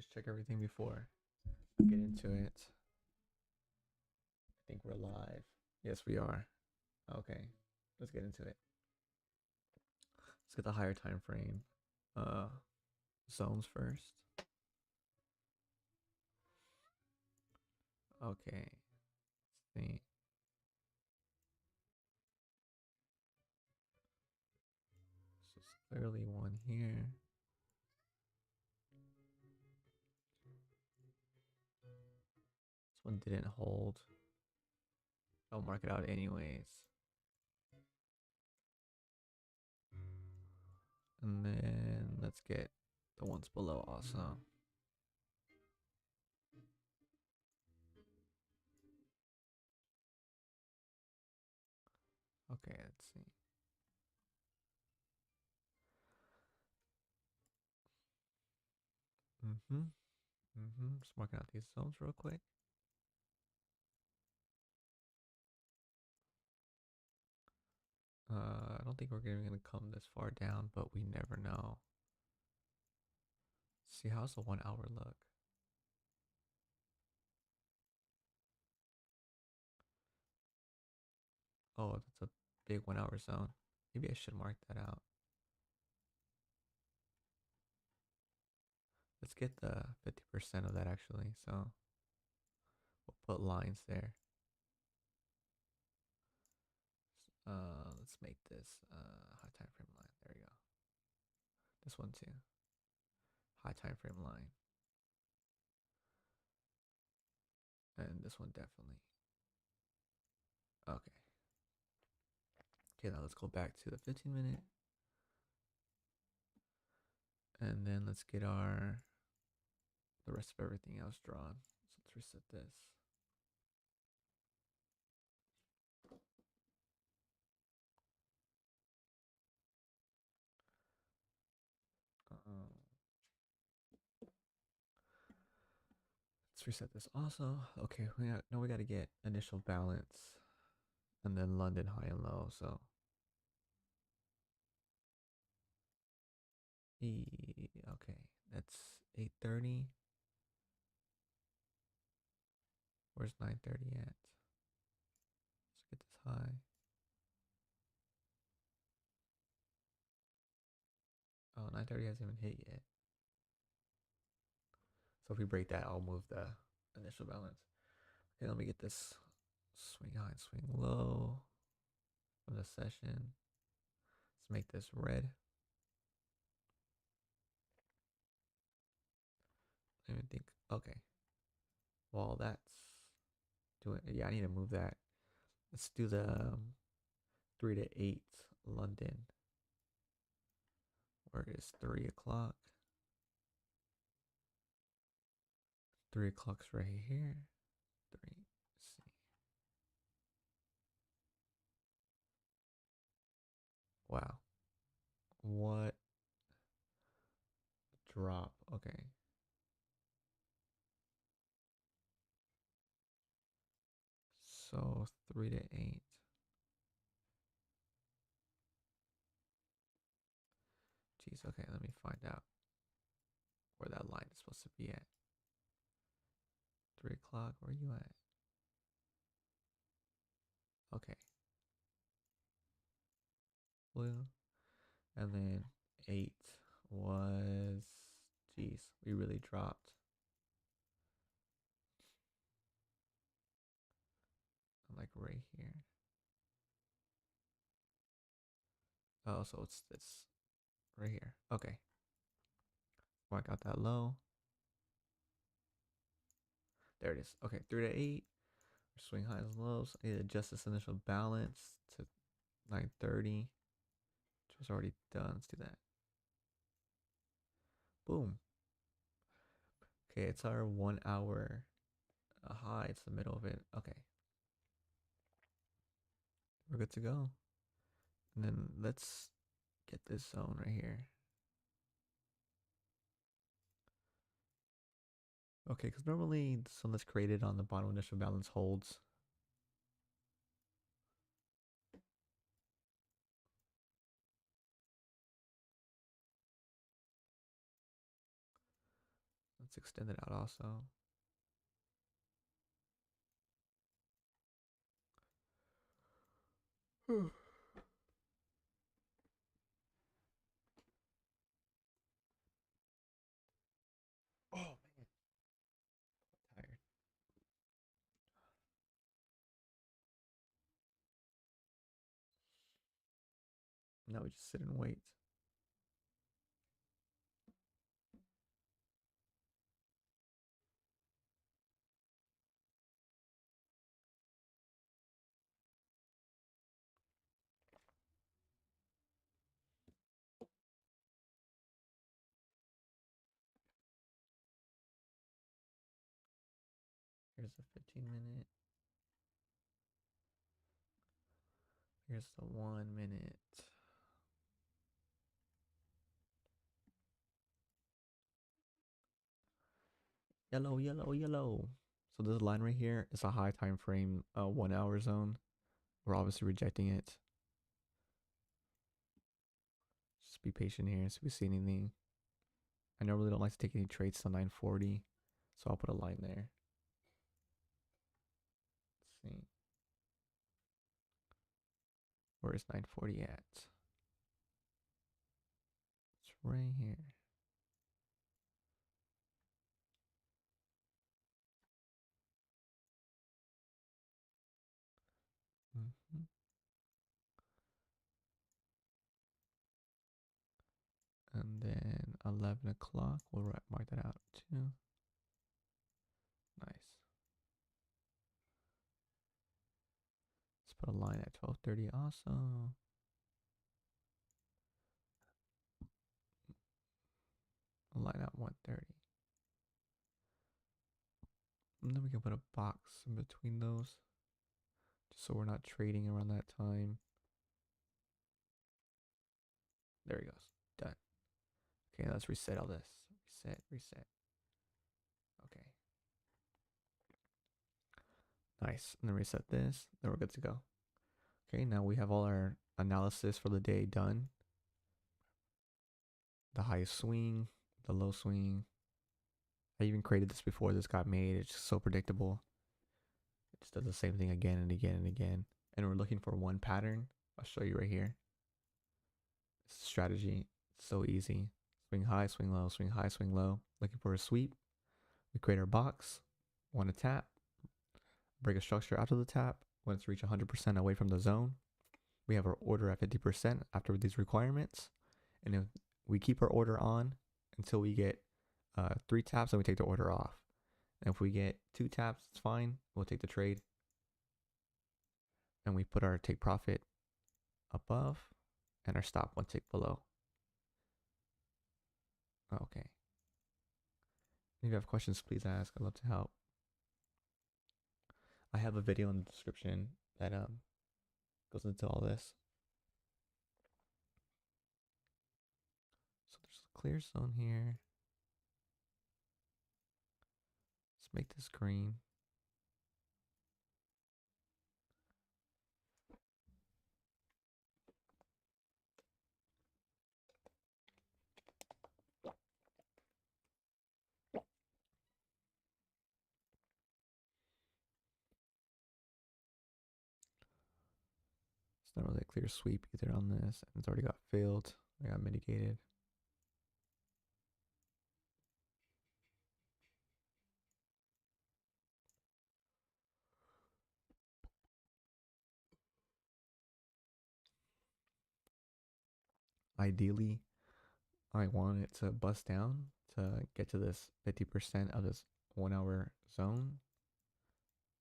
just check everything before we get into it. I think we're live. Yes, we are. Okay, let's get into it. Let's get the higher time frame zones first. Okay, let's see. So it's clearly one here. This one didn't hold. I'll mark it out anyways. And then let's get the ones below also. Okay, let's see. Just marking out these zones real quick. I don't think we're gonna come this far down, but we never know. See, how's the 1 hour look? Oh, that's a big 1 hour zone. Maybe I should mark that out. Let's get the 50% of that actually. So we'll put lines there. Let's make this high time frame line. There we go. This one too. High time frame line. And this one definitely. Okay. Okay, now let's go back to the 15-minute. And then let's get the rest of everything else drawn. So let's reset this. Let's reset this also. Okay, we got to get initial balance and then London high and low. So okay, that's 8:30. Where's 9:30 at? Let's get this high. Oh, 9:30 hasn't even hit yet. So if we break that, I'll move the initial balance. Okay, let me get this swing high and swing low from the session. Let's make this red. I even think, okay. Well, that's doing, yeah, I need to move that. Let's do the 3 to 8 London. Where is 3 o'clock? 3 o'clock's right here. 3, see. Wow. What drop? Okay. So 3 to 8. Jeez, okay, let me find out where that line is supposed to be at. 3 o'clock, where are you at? Okay. Blue. And then 8 was, jeez, we really dropped. I'm like right here. Oh, so it's this right here. Okay. Well, I got that low. There it is. Okay, 3 to 8. Swing highs and lows. I need to adjust this initial balance to 9:30, which was already done. Let's do that. Boom. Okay, it's our 1 hour high. It's the middle of it. Okay. We're good to go. And then let's get this zone right here. Okay, because normally the zone that's created on the bottom initial balance holds. Let's extend it out also. Oh man, tired. Now we just sit and wait. Here's the 15-minute. Here's the 1 minute. Yellow, yellow, yellow. So this line right here is a high time frame, 1 hour zone. We're obviously rejecting it. Just be patient here so we see anything. I normally don't like to take any trades till 9:40, so I'll put a line there. Let's see. Where is 9:40 at? It's right here. Mm-hmm. And then 11 o'clock, we'll mark that out too. Nice. Let's put a line at 12:30 also. A line at 1:30. And then we can put a box in between those, just so we're not trading around that time. There he goes. Done. Okay, let's reset all this. Reset, reset. Okay. Nice. And then reset this. Then we're good to go. Okay, now we have all our analysis for the day done. The highest swing, the low swing. I even created this before this got made. It's just so predictable. It just does the same thing again and again and again. And we're looking for one pattern. I'll show you right here. Strategy. It's so easy. Swing high, swing low, swing high, swing low. Looking for a sweep. We create our box. Want to tap. Break a structure after the tap. When it's reach 100% away from the zone. We have our order at 50% after these requirements. And if we keep our order on until we get 3 taps, then we take the order off. And if we get 2 taps, it's fine. We'll take the trade. And we put our take profit above and our stop 1 tick below. Okay. If you have questions, please ask. I'd love to help. I have a video in the description that goes into all this. So there's a clear zone here. Let's make this green. It's not really a clear sweep either on this. It's already got filled. I got mitigated. Ideally, I want it to bust down to get to this 50% of this 1 hour zone.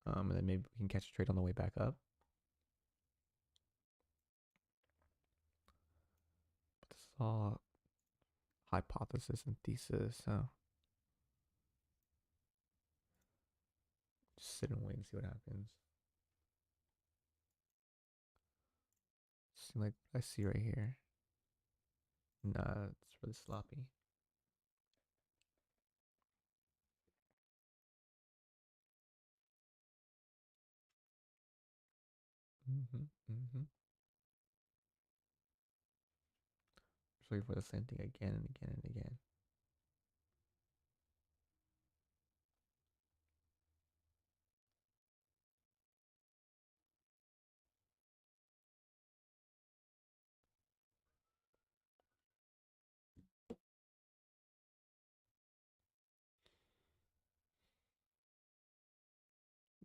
And then maybe we can catch a trade on the way back up. But this is all hypothesis and thesis, so just sit and wait and see what happens. Seems like I see right here. Nah, it's really sloppy. Just wait for the same thing again and again and again.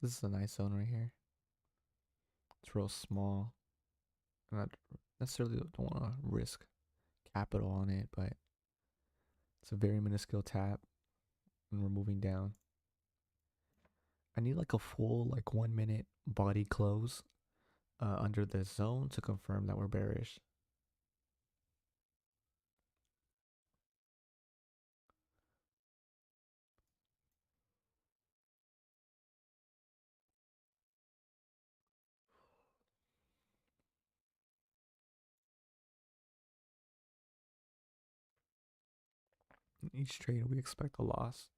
This is a nice zone right here. It's real small. I'm not necessarily don't want to risk capital on it, but it's a very minuscule tap, and we're moving down. I need like a full like 1 minute body close under this zone to confirm that we're bearish. In each trade, we expect a loss.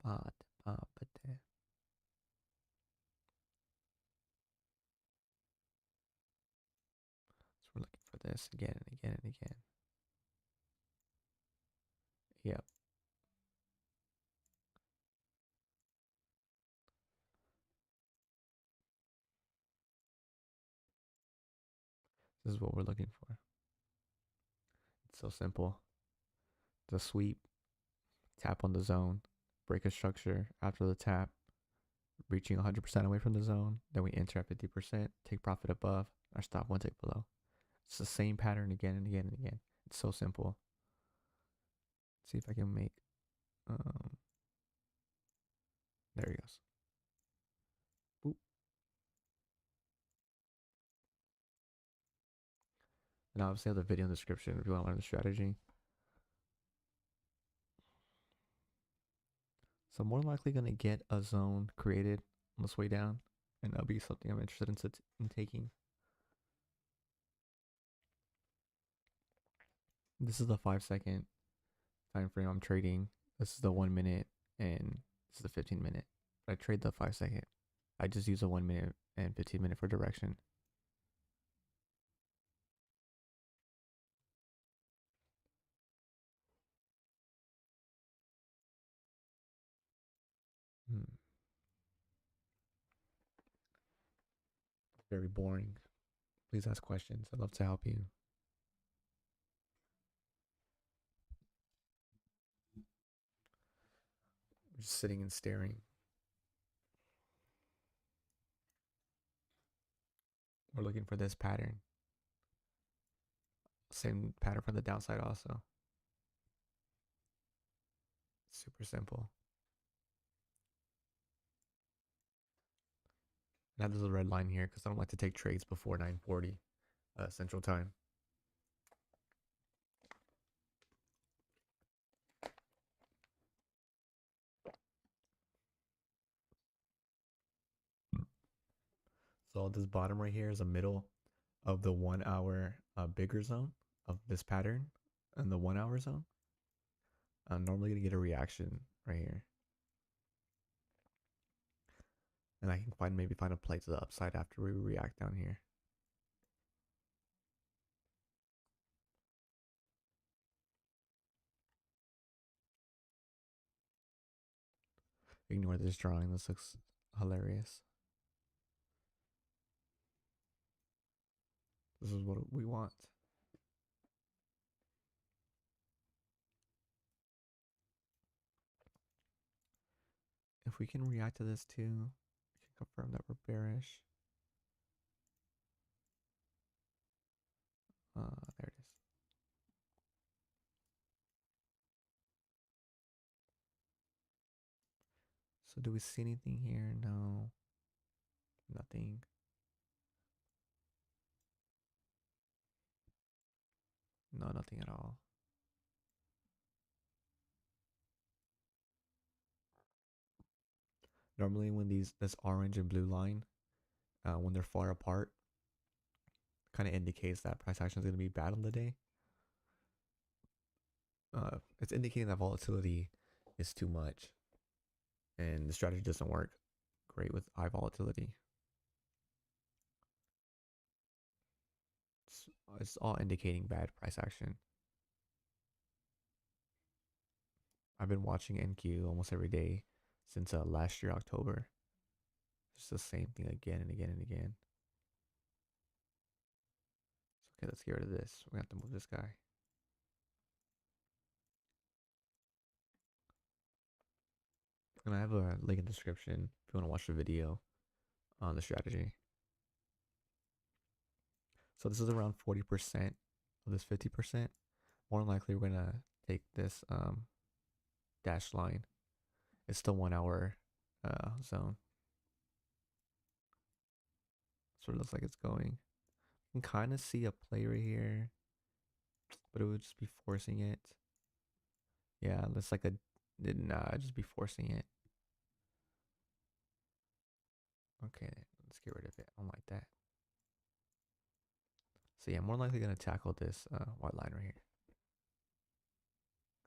But, but, so we're looking for this again and again and again. Yep. This is what we're looking for. It's so simple. The sweep, tap on the zone, break a structure after the tap, reaching 100% away from the zone. Then we enter at 50%, take profit above, our stop one tick below. It's the same pattern again and again and again. It's so simple. Let's see if I can make, um, there he goes. Boop. And obviously I have the video in the description if you want to learn the strategy. So I'm more likely going to get a zone created on this way down, and that'll be something I'm interested in taking. This is the 5 second time frame I'm trading. This is the 1 minute, and this is the 15 minute. I trade the 5 second. I just use a 1 minute and 15 minute for direction. Hmm. Very boring. Please ask questions. I'd love to help you. Just sitting and staring. We're looking for this pattern. Same pattern for the downside also. Super simple. Now there's a red line here because I don't like to take trades before 9:40 Central Time. So this bottom right here is the middle of the 1 hour bigger zone of this pattern and the 1 hour zone. I'm normally gonna get a reaction right here. And I can maybe find a play to the upside after we react down here. Ignore this drawing. This looks hilarious. This is what we want. If we can react to this too, we can confirm that we're bearish. There it is. So do we see anything here? No. Nothing. No, nothing at all. Normally when this orange and blue line, when they're far apart, kind of indicates that price action is going to be bad on the day. It's indicating that volatility is too much, and the strategy doesn't work great with high volatility. It's all indicating bad price action. I've been watching NQ almost every day since last year October. It's the same thing again and again and again. So, okay, let's get rid of this. We're gonna have to move this guy. And I have a link in the description if you want to watch the video on the strategy. So this is around 40% of this 50%. More than likely, we're gonna take this dashed line. It's still 1 hour zone. So it looks like it's going. You can kind of see a play right here, but it would just be forcing it. Yeah, it's like a nah, just be forcing it. Okay, let's get rid of it. I don't like that. So yeah, more likely gonna tackle this white line right here.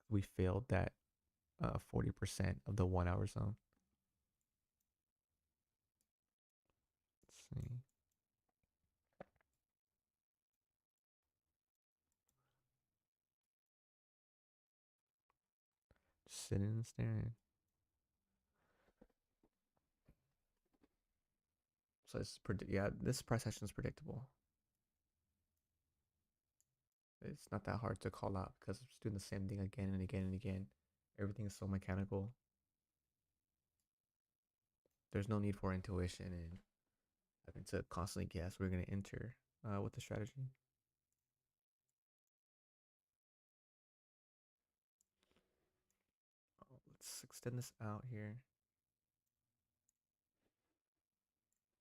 We failed that 40% of the 1 hour zone. Let's see. Just sitting and staring. So it's yeah, this price action is predictable. It's not that hard to call out because it's doing the same thing again and again and again. Everything is so mechanical. There's no need for intuition and having to constantly guess. We're gonna enter with the strategy. Let's extend this out here.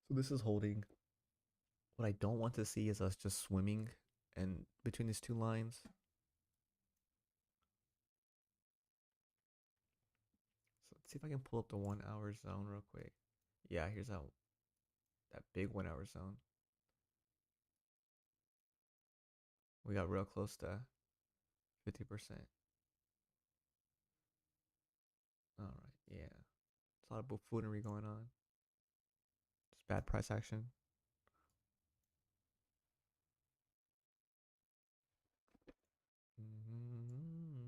So this is holding. What I don't want to see is us just swimming and between these two lines. So let's see if I can pull up the 1 hour zone real quick. Yeah, here's that big 1 hour zone. We got real close to 50%. All right, yeah. It's a lot of buffoonery going on. Just bad price action. Mm-hmm.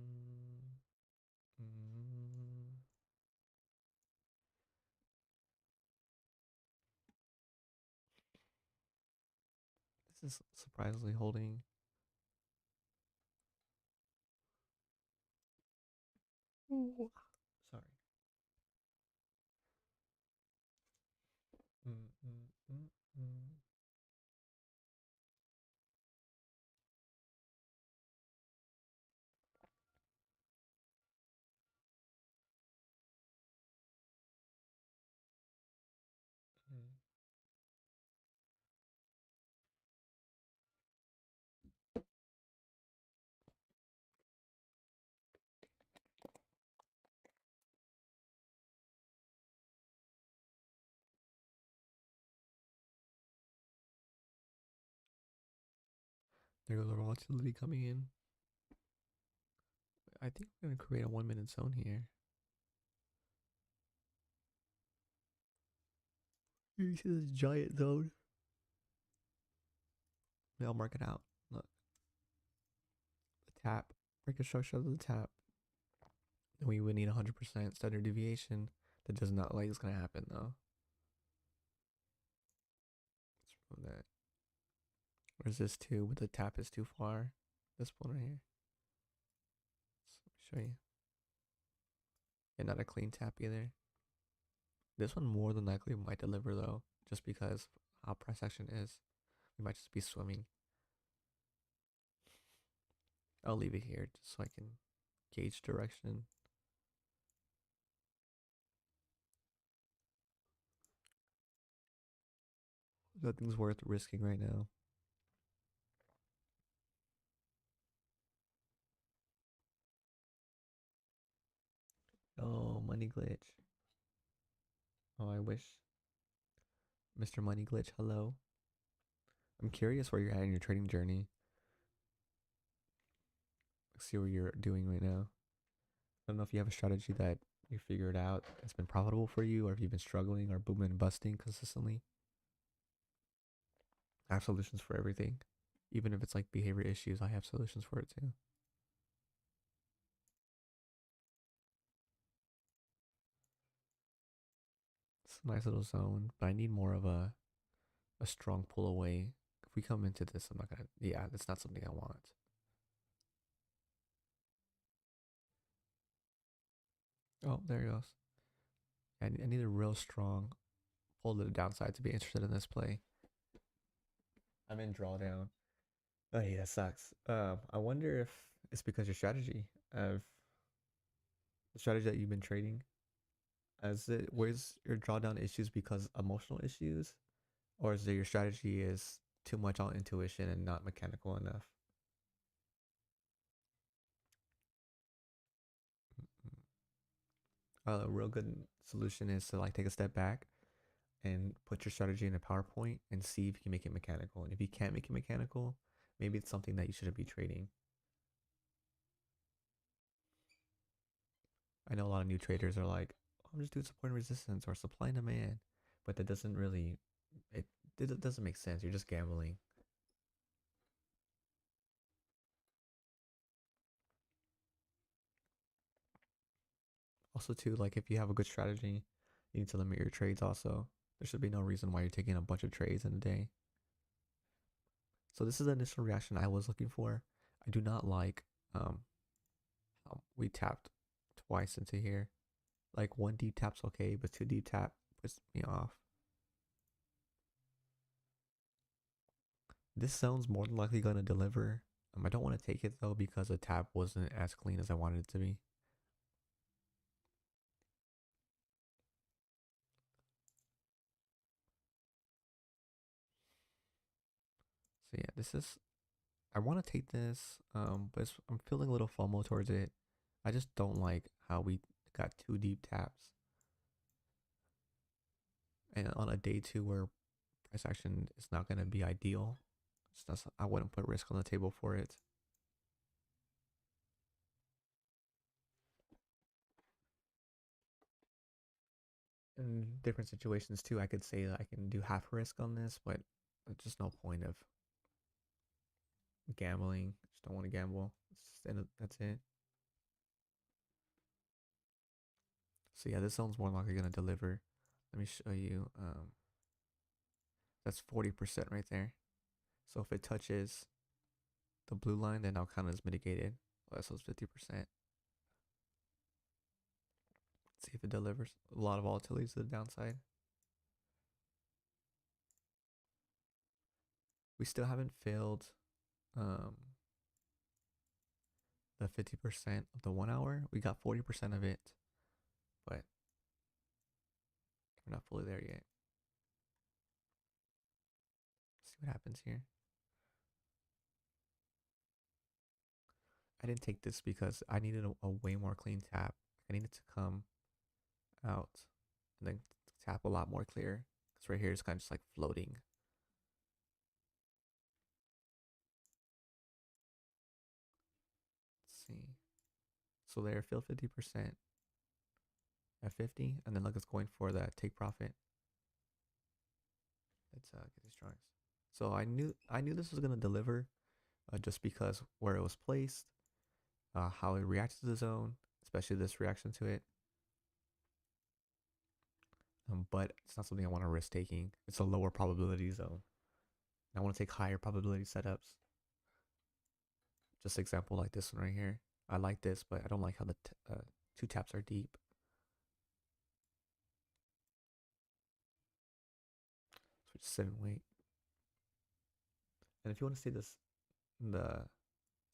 Mm-hmm. This is surprisingly holding. Ooh. Sorry. Mm-mm-mm-mm. There goes our volatility coming in. I think we're gonna create a 1 minute zone here. You see this giant zone? I'll mark it out. Look, the tap. Break a structure of the tap. And we would need 100% standard deviation. That does not like it's gonna happen though. Let's remove that. Where's this two? But the tap is too far. This one right here. So let me show you. And not a clean tap either. This one more than likely might deliver though, just because how price action is. We might just be swimming. I'll leave it here just so I can gauge direction. Nothing's worth risking right now. Oh, money glitch. Oh, I wish. Mr. Money Glitch, hello. I'm curious where you're at in your trading journey. See what you're doing right now. I don't know if you have a strategy that you figured out that's been profitable for you, or if you've been struggling or booming and busting consistently. I have solutions for everything. Even if it's like behavior issues, I have solutions for it too. It's a nice little zone, but I need more of a strong pull away. If we come into this, I'm not gonna. Yeah, that's not something I want. Oh, there he goes. I need a real strong pull to the downside to be interested in this play. I'm in drawdown. Oh yeah, that sucks. I wonder if it's because your strategy of the strategy that you've been trading. As it, where's your drawdown issues because emotional issues, or is it your strategy is too much on intuition and not mechanical enough? A real good solution is to like take a step back and put your strategy in a PowerPoint and see if you can make it mechanical. And if you can't make it mechanical, maybe it's something that you shouldn't be trading. I know a lot of new traders are like, oh, I'm just doing support and resistance or supply and demand, but that doesn't really it it doesn't make sense. You're just gambling. Also, too, like if you have a good strategy, you need to limit your trades. Also, there should be no reason why you're taking a bunch of trades in a day. So this is the initial reaction I was looking for. I do not like um we tapped twice into here. Like one deep tap's okay, but two deep tap puts me off. This zone's more than likely gonna deliver. I don't want to take it though because the tap wasn't as clean as I wanted it to be. So yeah, this is I want to take this, but I'm feeling a little FOMO towards it. I just don't like how we got two deep taps, and on a day two where price action is not gonna be ideal, I wouldn't put risk on the table for it. In different situations too, I could say that I can do half risk on this, but there's just no point of gambling. Just don't want to gamble. That's it. So yeah, this zone's more likely gonna deliver. Let me show you. That's 40% right there. So if it touches the blue line, then I'll count it as mitigated. Oh, so it's 50%. See if it delivers. A lot of volatility to the downside. We still haven't failed um, the 50% of the 1 hour. We got 40% of it, but we're not fully there yet. See what happens here. I didn't take this because I needed a way more clean tap. I needed to come out and then tap a lot more clear. Because right here is kind of just like floating. Let's see. So there, fill 50% at 50, and then look, it's going for that take profit. Let's get these drawings. So I knew this was gonna deliver, just because where it was placed, how it reacted to the zone, especially this reaction to it. But it's not something I want to risk taking. It's a lower probability zone. I want to take higher probability setups. Just example like this one right here. I like this, but I don't like how the two taps are deep. So just sit and wait. And if you want to see this, the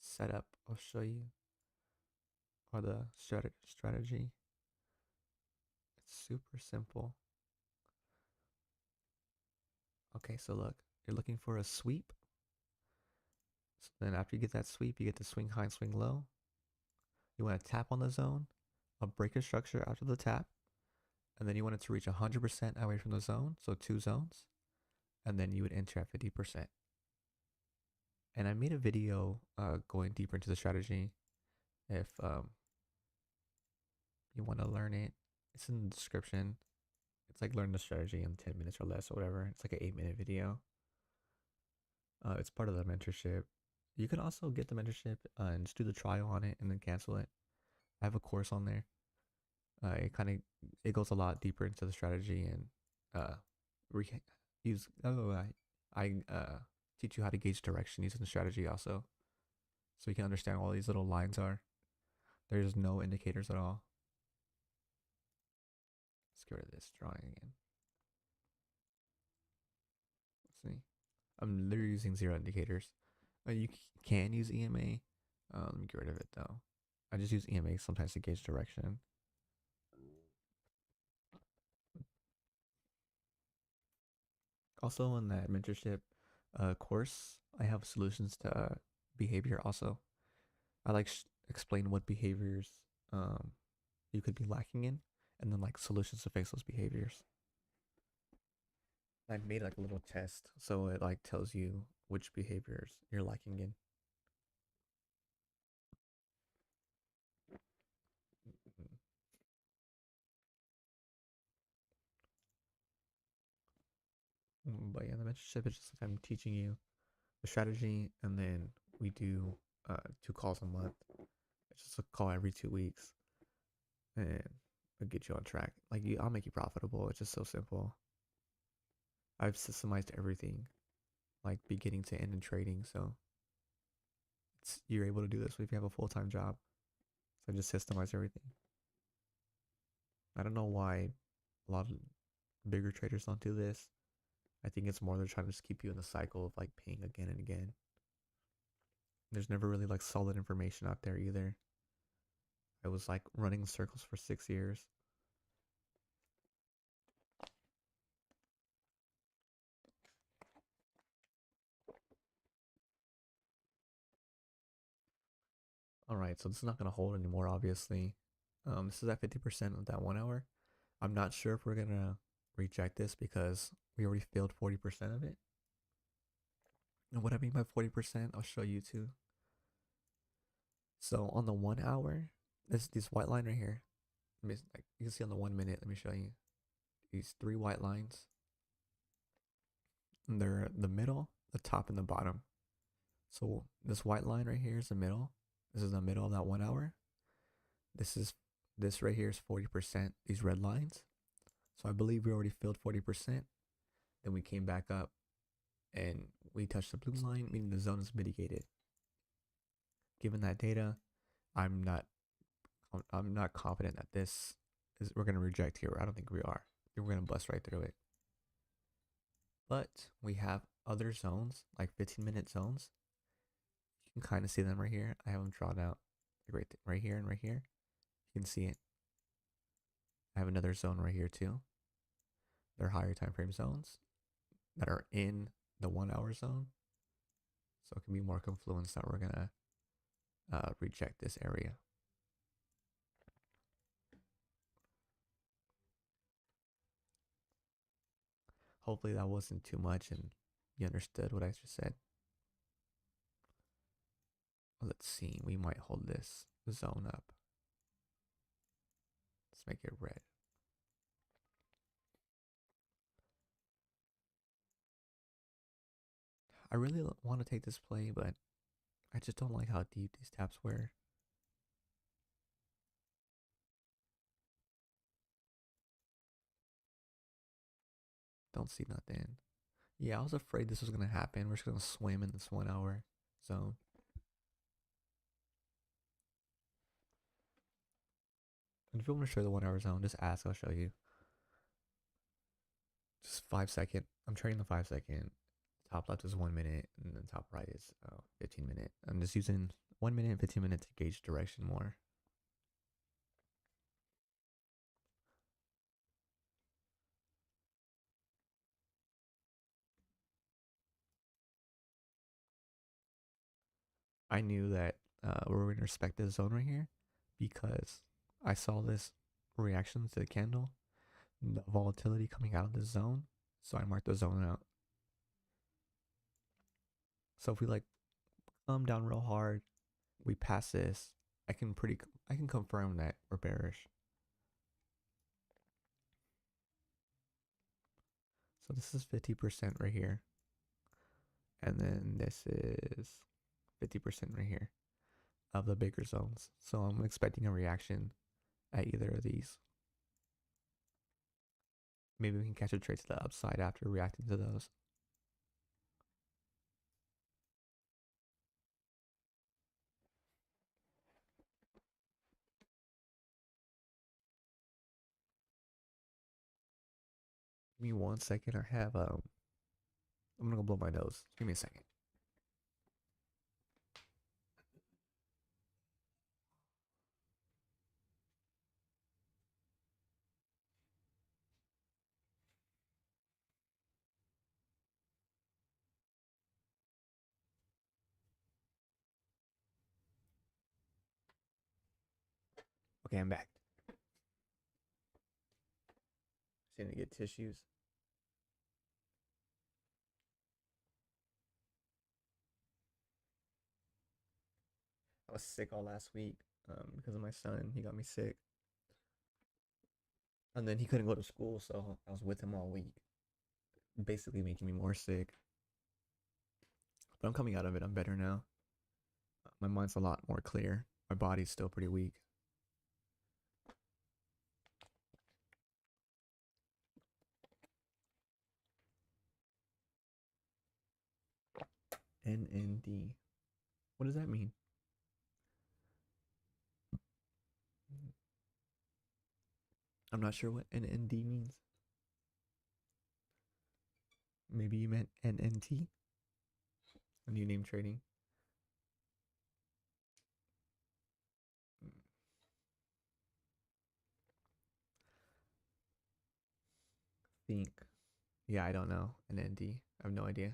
setup, I'll show you, or the strategy. It's super simple. Okay, so look, you're looking for a sweep. So then after you get that sweep, you get the swing high and swing low. You want to tap on the zone, a breaker structure after the tap, and then you want it to reach 100% away from the zone, so two zones, and then you would enter at 50%. And I made a video going deeper into the strategy. If you want to learn it, it's in the description. It's like learn the strategy in 10 minutes or less or whatever. It's like an 8-minute video. It's part of the mentorship. You can also get the mentorship and just do the trial on it and then cancel it. I have a course on there. It goes a lot deeper into the strategy and uh, re- use. Oh, I teach you how to gauge direction using the strategy also, so you can understand what all these little lines are. There's no indicators at all. Let's get rid of this drawing again. Let's see. I'm literally using zero indicators. You can use EMA. Let me get rid of it though. I just use EMA sometimes to gauge direction. Also, in that mentorship course, I have solutions to behavior. Also, I like explain what behaviors um, you could be lacking in, and then like solutions to fix those behaviors. I made like a little test, so it like tells you which behaviors you're lacking in. But yeah, the mentorship is just like I'm teaching you the strategy, and then we do 2 calls a month. It's just a call every 2 weeks, and I'll get you on track. Like I'll make you profitable. It's just so simple. I've systemized everything, like beginning to end in trading. So you're able to do this if you have a full-time job. So I just systemize everything. I don't know why a lot of bigger traders don't do this. I think it's more they're trying to just keep you in the cycle of like paying again and again. There's never really like solid information out there either. I was like running circles for 6 years. All right, so this is not gonna hold anymore, obviously. This is at 50% of that 1 hour. I'm not sure if we're gonna reject this because we already failed 40% of it. And what I mean by 40%, I'll show you too. So on the 1 hour, this white line right here, like you can see on the 1 minute. Let me show you these 3 white lines. And they're the middle, the top, and the bottom. So this white line right here is the middle. This is the middle of that 1 hour. This right here is 40%. These red lines. So I believe we already filled 40%. Then we came back up and we touched the blue line, meaning the zone is mitigated. Given that data, I'm not I'm not confident that this is we're gonna reject here. I don't think we are. I think we're gonna bust right through it. But we have other zones, like 15-minute zones. You can kind of see them right here. I have them drawn out right here and right here. You can see it. I have another zone right here too. They're higher time frame zones that are in the 1 hour zone. So it can be more confluence that we're gonna reject this area. Hopefully that wasn't too much and you understood what I just said. Let's see, we might hold this zone up. Let's make it red. I really want to take this play, but I just don't like how deep these taps were. Don't see nothing. Yeah, I was afraid this was going to happen. We're just going to swim in this 1 hour zone. And if you want to show the 1 hour zone, just ask, I'll show you. Just 5 second. I'm trading the 5 second. Top left is 1 minute, and then top right is 15 minute. I'm just using 1 minute and 15 minutes to gauge direction more. I knew that we were going to respect this zone right here because I saw this reaction to the candle, the volatility coming out of this zone. So I marked the zone out. So if we like come down real hard, we pass this, I can confirm that we're bearish. So this is 50% right here. And then this is 50% right here of the bigger zones. So I'm expecting a reaction at either of these. Maybe we can catch a trade to the upside after reacting to those. Give me 1 second. I have I'm gonna go blow my nose. Give me a second. Okay, I'm back. Just need to get tissues. I was sick all last week because of my son. He got me sick. And then he couldn't go to school, so I was with him all week, basically making me more sick. But I'm coming out of it. I'm better now. My mind's a lot more clear. My body's still pretty weak. NND. What does that mean? I'm not sure what NND means. Maybe you meant NNT? A new name trading. Think. Yeah, I don't know. NND. I have no idea.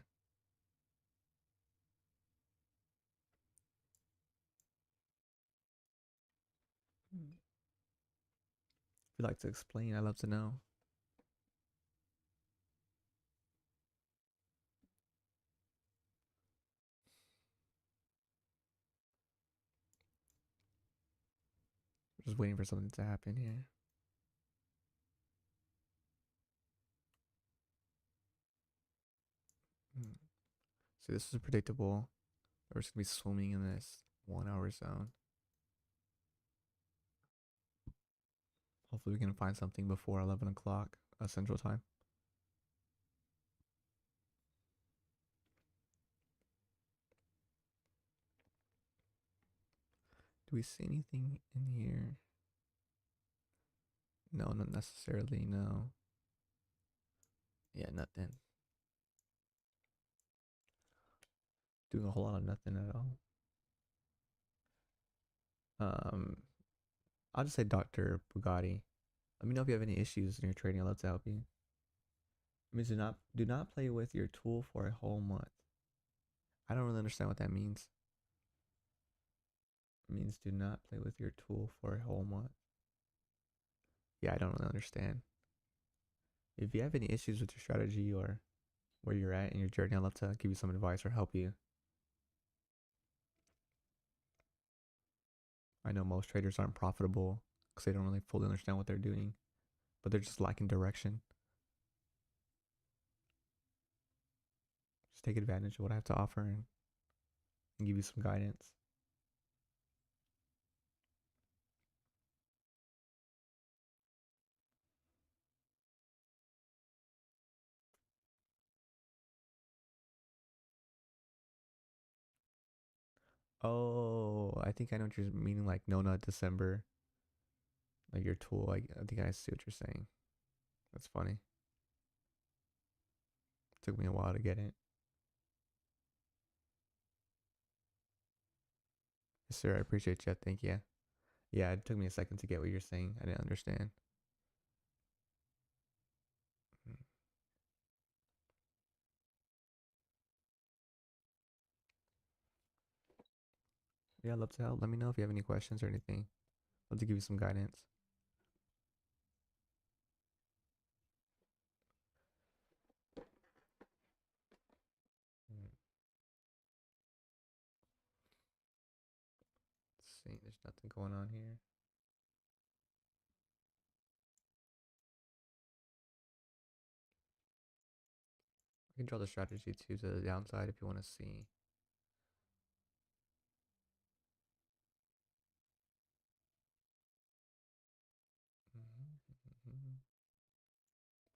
If you'd like to explain, I'd love to know. Just waiting for something to happen here. So this is predictable. We're just gonna be swimming in this 1 hour zone. Hopefully we can find something before 11 o'clock Central Time. Do we see anything in here? No, not necessarily, no. Yeah, nothing. Doing a whole lot of nothing at all. I'll just say Dr. Bugatti. Let me know if you have any issues in your trading. I'd love to help you. It means do not play with your tool for a whole month. I don't really understand what that means. It means do not play with your tool for a whole month. Yeah, I don't really understand. If you have any issues with your strategy or where you're at in your journey, I'd love to give you some advice or help you. I know most traders aren't profitable because they don't really fully understand what they're doing, but they're just lacking direction. Just take advantage of what I have to offer and give you some guidance. Oh, I think I know what you're meaning, like no nut December, like your tool. I think I see what you're saying. That's funny. Took me a while to get it. Yes, sir. I appreciate you. Thank you. Yeah, it took me a second to get what you're saying. I didn't understand. Mm. Yeah, I'd love to help. Let me know if you have any questions or anything. I'd love to give you some guidance. Mm. Let's see, there's nothing going on here. I can draw the strategy too to the downside if you want to see.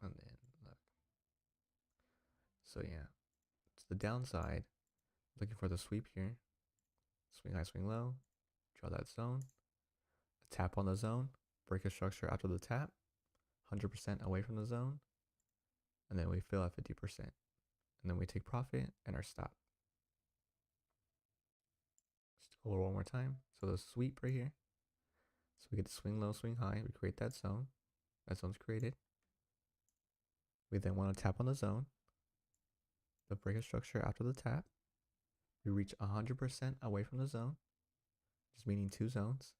And then look. So yeah, it's the downside. Looking for the sweep here. Swing high, swing low. Draw that zone. Tap on the zone. Break a structure after the tap. 100% away from the zone. and then we fill at 50%. And then we take profit and our stop. Just go one more time. So the sweep right here. So we get to swing low, swing high. We create that zone. That zone's created. We then want to tap on the zone. The breaker structure after the tap. We reach 100% away from the zone, just meaning two zones.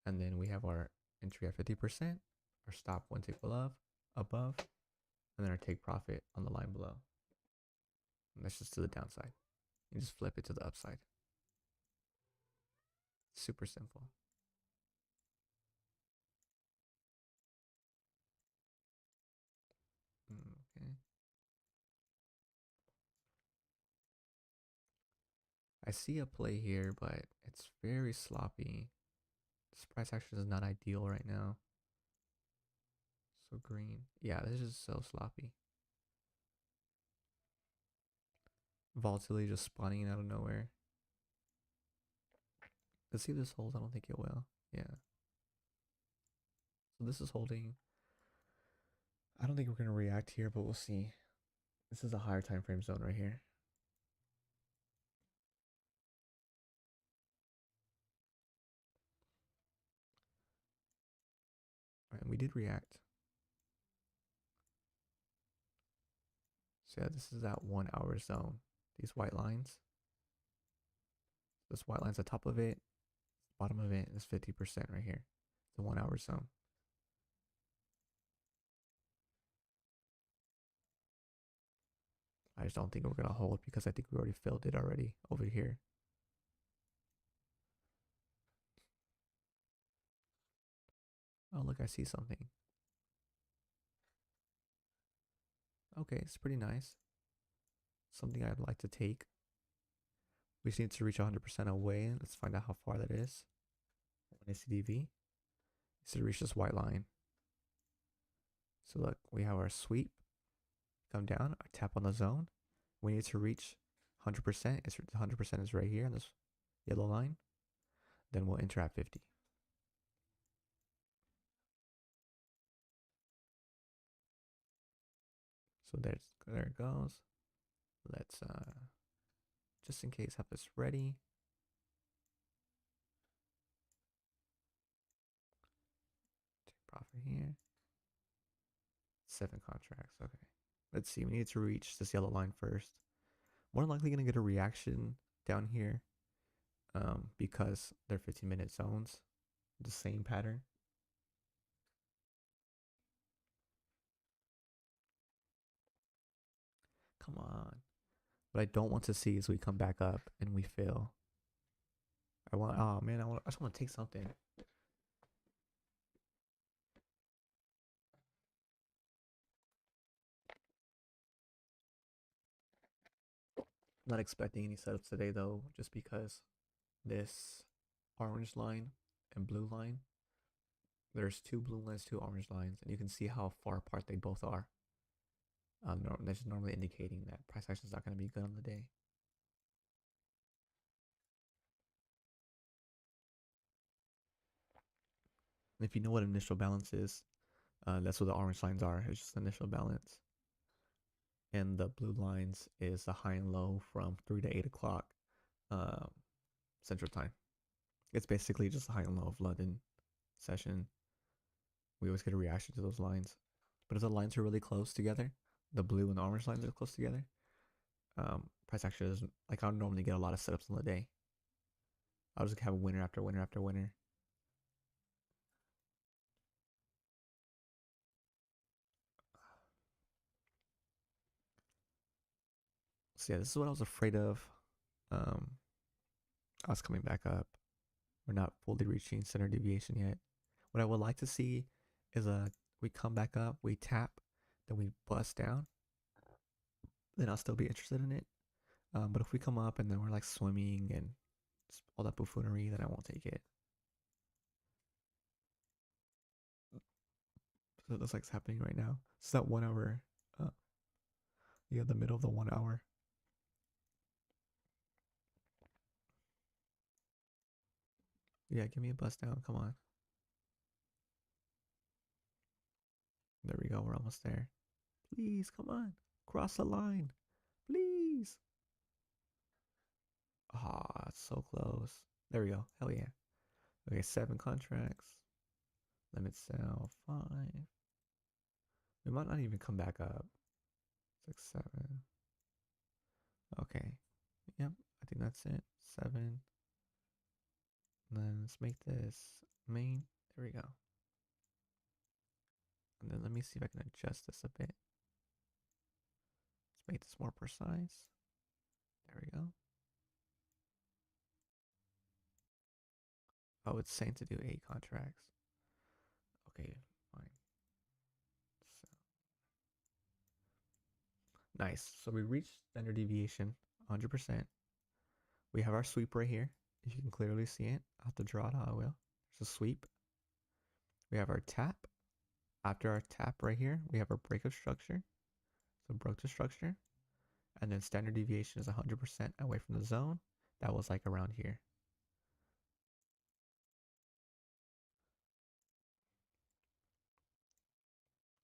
And then we have our entry at 50%, our stop one tick above, and then our take profit on the line below. And that's just to the downside. You just flip it to the upside. Super simple. Okay. I see a play here, but it's very sloppy. This price action is not ideal right now. So green. Yeah, this is so sloppy. Volatility just spawning out of nowhere. Let's see if this holds. I don't think it will. Yeah. So this is holding. I don't think we're gonna react here, but we'll see. This is a higher time frame zone right here. All right, we did react. So yeah, this is that 1 hour zone. These white lines. This white line's the top of it. Bottom of it is 50% right here. The 1 hour zone. I just don't think we're gonna hold because I think we already filled it already over here. Oh look, I see something. Okay, it's pretty nice. Something I'd like to take. We just need to reach 100% away. Let's find out how far that is. 1 ACDV. Needs to reach this white line. So look, we have our sweep. Come down, I tap on the zone. We need to reach 100%. 100% is right here on this yellow line. Then we'll enter at 50. So there it goes. Let's just in case have this ready. Take profit here. 7 contracts. Okay. Let's see. We need to reach this yellow line first. More likely gonna get a reaction down here. Because they're 15-minute zones. The same pattern. Come on. What I don't want to see is we come back up and we fail. Oh man, I just want to take something. Not expecting any setups today though, just because this orange line and blue line, there's 2 blue lines, 2 orange lines, and you can see how far apart they both are. That's normally indicating that price action is not going to be good on the day. And if you know what initial balance is, that's what the orange lines are. It's just initial balance. And the blue lines is the high and low from 3 to 8 o'clock Central Time. It's basically just the high and low of London session. We always get a reaction to those lines. But if the lines are really close together, the blue and the orange lines are close together, price action is like I don't normally get a lot of setups on the day. I'll just have winner after winner after winner. So yeah, this is what I was afraid of. I was coming back up. We're not fully reaching center deviation yet. What I would like to see is we come back up, we tap, then we bust down. Then I'll still be interested in it. But if we come up and then we're like swimming and all that buffoonery, then I won't take it. So it looks like it's happening right now. It's that 1 hour. Yeah, the middle of the 1 hour. Yeah, give me a bust down. Come on. There we go. go. We're almost there. Please, come on. Cross the line. Please. Ah, oh, it's so close. There we go. Hell yeah. Okay, 7 contracts. Limit sell 5. We might not even come back up. 6, 7. Okay. Yep, I think that's it. 7. And then let's make this main. There we go. And then let me see if I can adjust this a bit. Let's make this more precise. There we go. Oh, it's saying to do 8 contracts. Okay, fine. So, nice. So we reached standard deviation 100%. We have our sweep right here. If you can clearly see it, I'll have to draw it out. I will. There's a sweep. We have our tap. After our tap right here, we have our break of structure. So broke the structure. And then standard deviation is 100% away from the zone. That was like around here.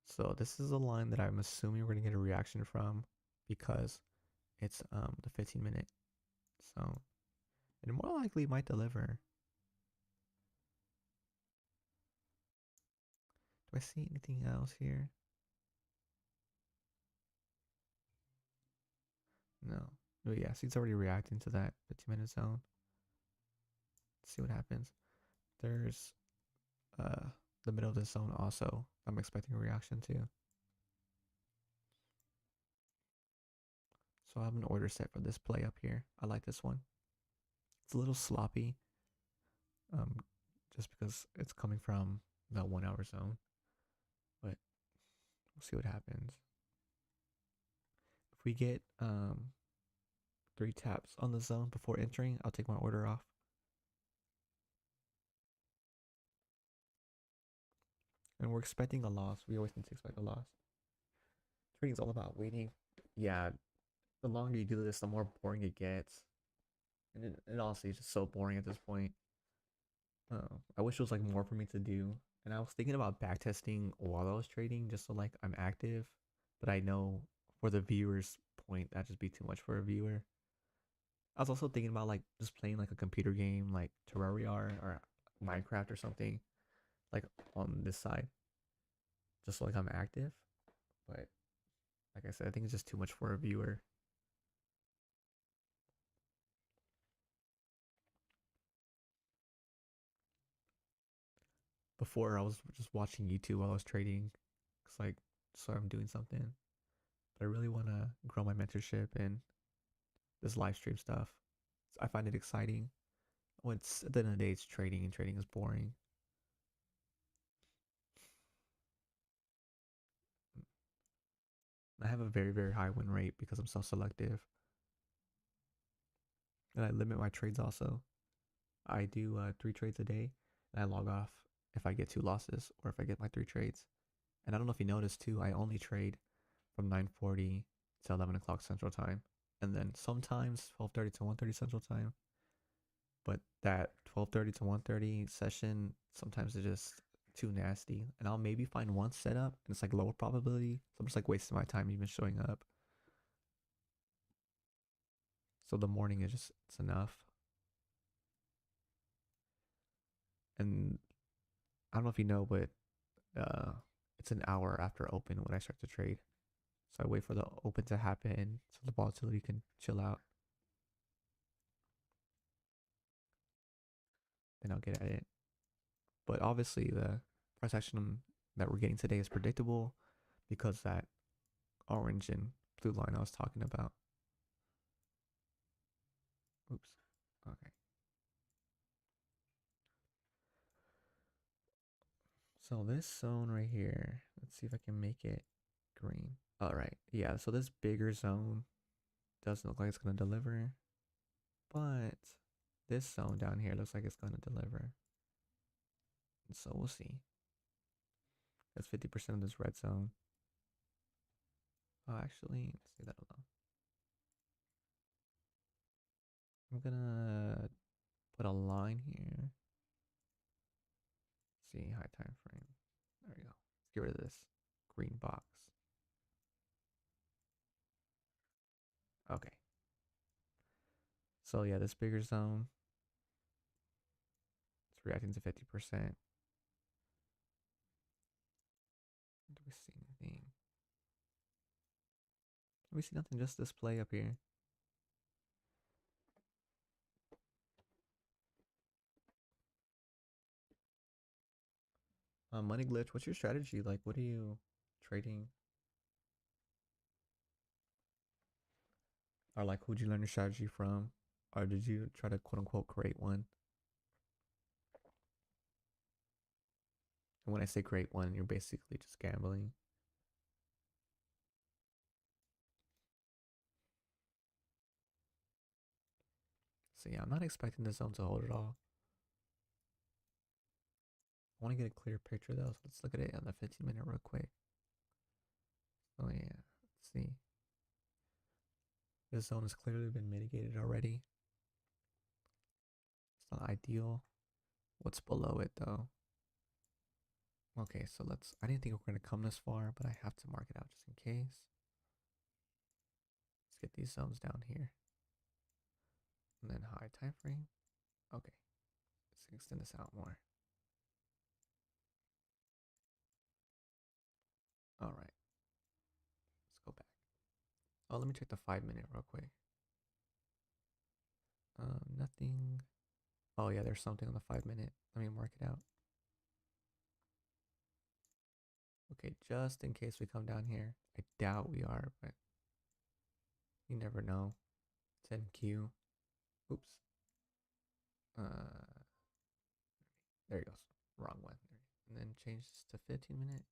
So this is a line that I'm assuming we're gonna get a reaction from because it's the 15-minute. So it more likely might deliver. Do I see anything else here? No. Oh yeah, see it's already reacting to that 15-minute zone. Let's see what happens. There's the middle of the zone also. I'm expecting a reaction too. So I have an order set for this play up here. I like this one. It's a little sloppy, um, just because it's coming from the 1 hour zone. But we'll see what happens. If we get 3 taps on the zone before entering, I'll take my order off. And we're expecting a loss. We always need to expect a loss. Trading's all about waiting. Yeah, the longer you do this, the more boring it gets. And it honestly is just so boring at this point. I wish it was like more for me to do. And I was thinking about backtesting while I was trading just so like I'm active. But I know for the viewer's point, that'd just be too much for a viewer. I was also thinking about like just playing like a computer game like Terraria or Minecraft or something like on this side. Just so like I'm active. But like I said, I think it's just too much for a viewer. Before I was just watching YouTube while I was trading. It's like so I'm doing something. But I really want to grow my mentorship and this live stream stuff. I find it exciting. When it's at the end of the day, it's trading, and trading is boring. I have a very, very high win rate because I'm so selective. And I limit my trades also. I do 3 trades a day, and I log off if I get 2 losses or if I get my 3 trades. And I don't know if you noticed too, I only trade from 9:40 to 11 o'clock Central Time. And then sometimes 12:30 to 1:30 Central Time. But that 12:30 to 1:30 session, sometimes it's just too nasty. And I'll maybe find one setup and it's like lower probability. So I'm just like wasting my time even showing up. So the morning is just, it's enough. And I don't know if you know, but it's an hour after open when I start to trade. So I wait for the open to happen so the volatility can chill out. Then I'll get at it. But obviously the price action that we're getting today is predictable because that orange and blue line I was talking about. Oops. Okay. So this zone right here, let's see if I can make it green. All right. Yeah, so this bigger zone doesn't look like it's going to deliver, but this zone down here looks like it's going to deliver. So we'll see. That's 50% of this red zone. Oh, actually, let's leave that alone. I'm gonna put a line here. Let's see, high time frame. There we go. Let's get rid of this. green box. Okay. So yeah, this bigger zone, it's reacting to 50%. Do we see anything? Do we see nothing? Just display up here. Money glitch. What's your strategy? Like, what are you trading? Or like, who'd you learn your strategy from? Or did you try to quote unquote create one? And when I say create one, you're basically just gambling. So yeah, I'm not expecting the zone to hold at all. I want to get a clear picture though, so let's look at it on the 15-minute real quick. Oh yeah, let's see. This zone has clearly been mitigated already. It's not ideal. What's below it though? Okay, so I didn't think we were gonna come this far, but I have to mark it out just in case. Let's get these zones down here. And then high time frame. Okay, let's extend this out more. All right, let's go back. Oh, let me check the 5-minute real quick. Nothing. Oh yeah, there's something on the 5-minute. Let me mark it out. Okay, just in case we come down here. I doubt we are, but you never know. 10Q. Oops. Uh, there it goes. Wrong one. And then change this to 15-minute.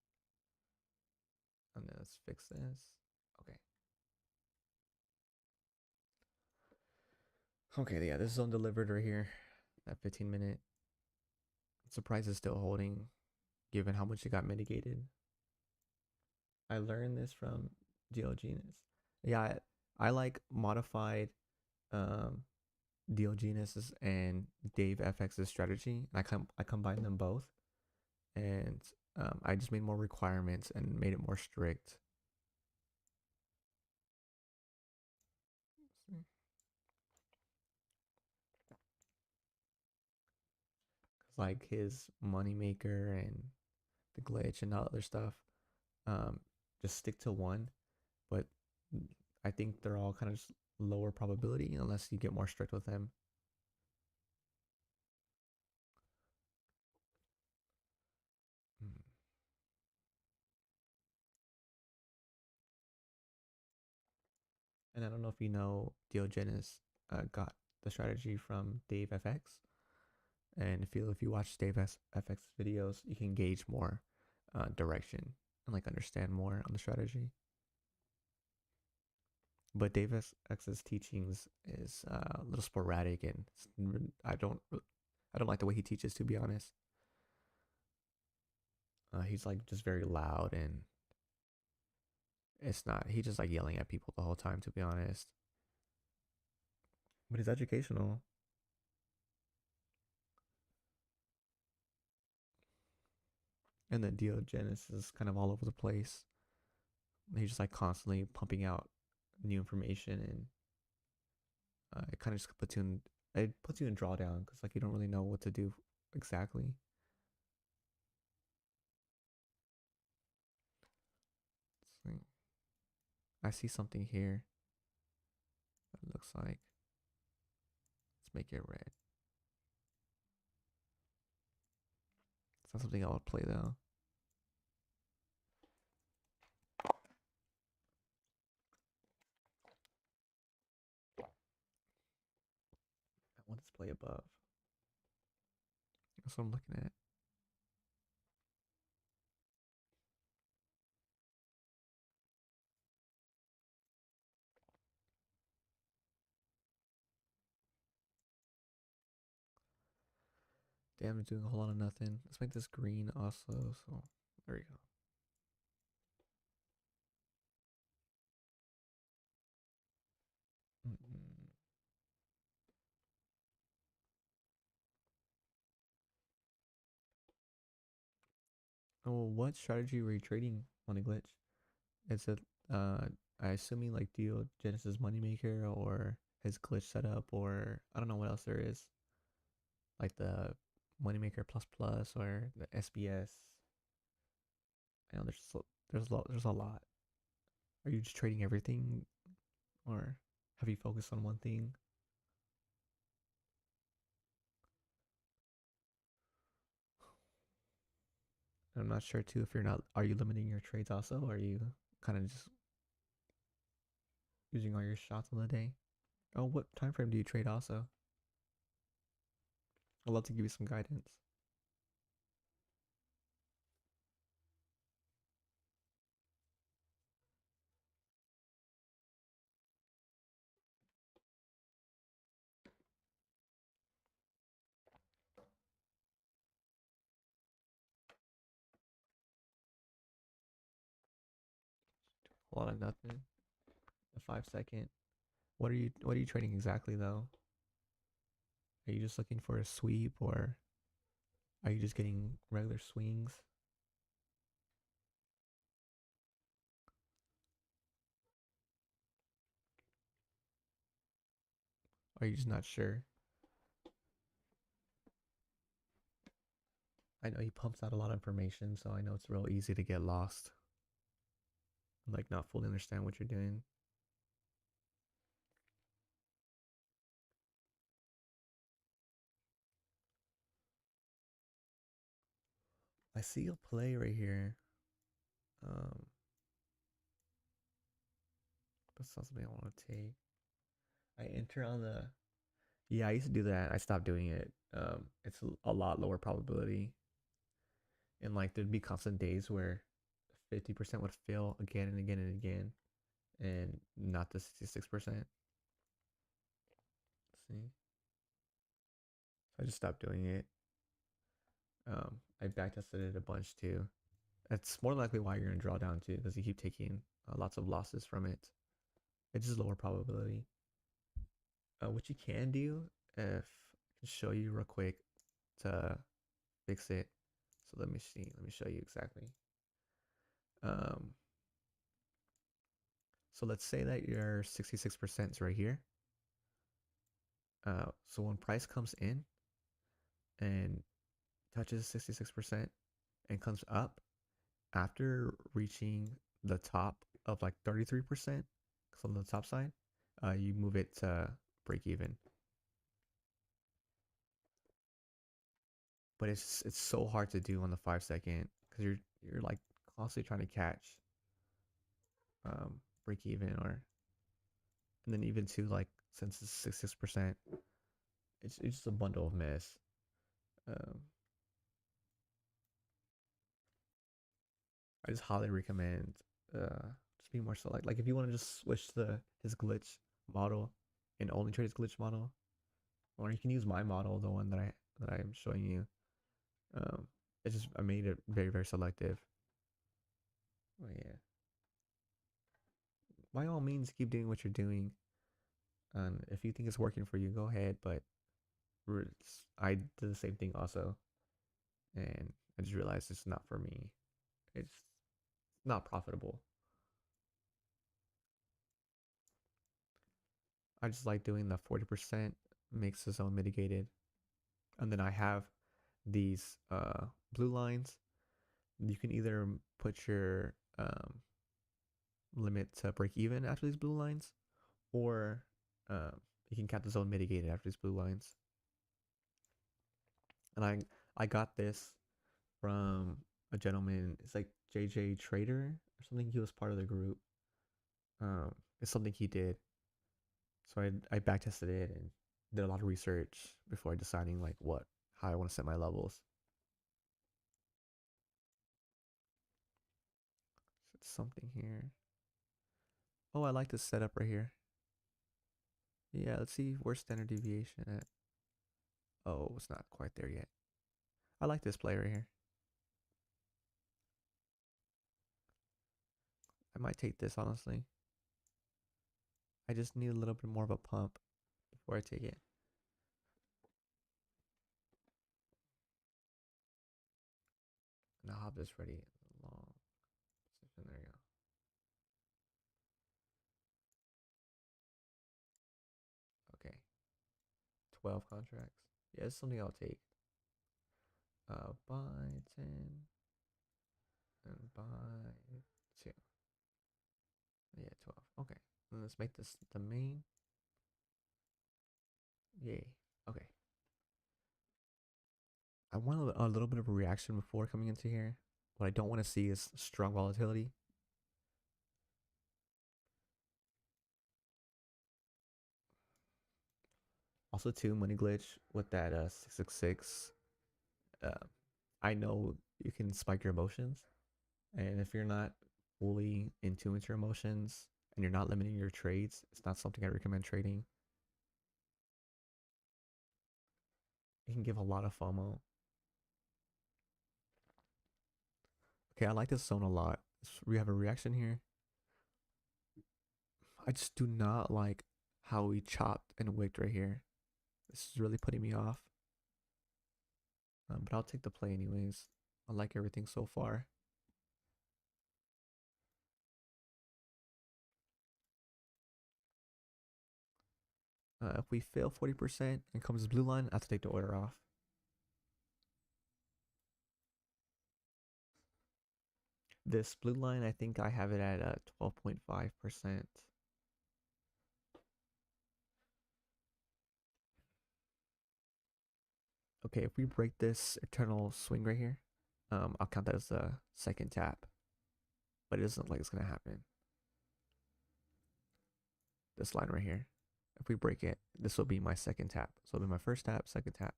And then let's fix this. Okay. Okay, yeah, this zone delivered right here. That 15-minute. I'm surprised it's still holding, given how much it got mitigated. I learned this from Diogenes. Yeah, I like modified um Diogenes and Dave FX's strategy. And I combined them both, and I just made more requirements and made it more strict. Like his moneymaker and the glitch and all other stuff, um, just stick to one. But I think they're all kind of just lower probability unless you get more strict with them. Mm. And I don't know if you know Diogenes got the strategy from Dave FX. And if you watch Dave FX videos, you can gauge more direction and like understand more on the strategy. But Dave FX's teachings is a little sporadic, and I don't like the way he teaches, to be honest. He's like just very loud, and it's not. He's just like yelling at people the whole time, to be honest. But he's educational, and then Diogenes is kind of all over the place. He's just like constantly pumping out new information, and it kind of just puts you in drawdown because like you don't really know what to do exactly. I see something here. It looks like, let's make it red. It's not something I would play though. I want this play above. That's what I'm looking at. Damn, it's doing a whole lot of nothing. Let's make this green also. So there you go. Mm-mm. Oh, what strategy were you trading? money glitch. It's a I assuming like Genesis moneymaker or his glitch setup or I don't know what else there is like the moneymaker plus plus or the SBS. I know there's a lot. Are you just trading everything or have you focused on one thing? I'm not sure too if you're not. Are you limiting your trades also? Or are you kind of just using all your shots on the day? Oh, what time frame do you trade also? I'd love to give you some guidance. A lot of nothing. A 5 second. What are you trading exactly though? Are you just looking for a sweep or are you just getting regular swings? Are you just not sure? I know he pumps out a lot of information, so I know it's real easy to get lost. Like not fully understand what you're doing. I see a play right here. Um, that's something I want to take. I enter on the. Yeah, I used to do that. I stopped doing it. It's a lot lower probability, and like there'd be constant days where 50% would fail again and again and again, and not the 66%. See, so I just stopped doing it. I backtested it a bunch too. That's more likely why you're gonna draw down too, because you keep taking lots of losses from it. It's just lower probability. What you can do, if I can show you real quick to fix it. So let me see. Let me show you exactly. Um, so let's say that your 66% is right here. So when price comes in and touches 66% and comes up after reaching the top of like 33%, because on the top side, you move it to break even. But it's so hard to do on the 5 second because you're like constantly trying to catch break even or and then even to like since it's 66%, it's just a bundle of mess. Um, I just highly recommend just be more select. Like if you want to just switch the his glitch model and only trade his glitch model, or you can use my model, the one that I'm showing you. Um, it's just I made it very selective. Oh yeah, by all means, keep doing what you're doing, and if you think it's working for you, go ahead. But I did the same thing also, and I just realized it's not for me. It's not profitable. I just like doing the 40% makes the zone mitigated. And then I have these blue lines. You can either put your limit to break even after these blue lines, or you can count the zone mitigated after these blue lines. And I got this from a gentleman. It's like JJ Trader or something. He was part of the group. It's something he did. So I back tested it and did a lot of research before deciding like how I want to set my levels. It's something here. Oh, I like this setup right here. Yeah, let's see where's standard deviation at. Oh, it's not quite there yet. I like this play right here. I might take this honestly. I just need a little bit more of a pump before I take it. And I'll have this ready long. There you go. Okay. 12 contracts. Yeah, it's something I'll take. Buy 10 and buy 2. Yeah, 12. Okay. And let's make this the main. Yay. Okay. I want a little bit of a reaction before coming into here. What I don't want to see is strong volatility. Also, too, money glitch with that 666. I know you can spike your emotions, and if you're not fully in tune with your emotions and you're not limiting your trades, it's not something I recommend trading. It can give a lot of FOMO. Okay, I like this zone a lot. We have a reaction here. I just do not like how we chopped and wicked right here. This is really putting me off. But I'll take the play anyways. I like everything so far. If we fail 40% and comes blue line, I have to take the order off. This blue line, I think I have it at 12.5%. Okay, if we break this eternal swing right here, I'll count that as a second tap. But it doesn't look like it's gonna happen. This line right here. If we break it, this will be my second tap. So it'll be my first tap, second tap.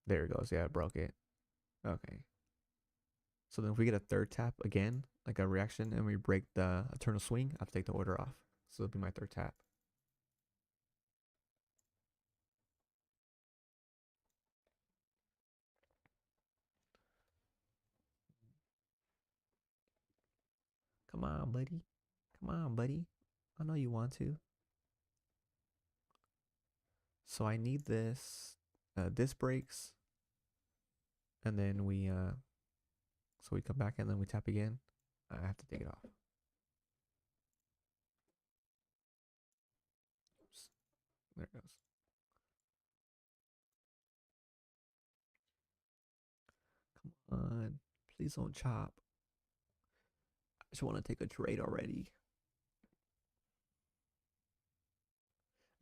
There it goes. Yeah, I broke it. Okay. So then if we get a third tap again, like a reaction, and we break the eternal swing, I have to take the order off. So it'll be my third tap. Come on, buddy. Come on, buddy. I know you want to. So I need this. This breaks. And then so we come back and then we tap again. I have to take it off. Oops. There it goes. Come on. Please don't chop. I just want to take a trade already.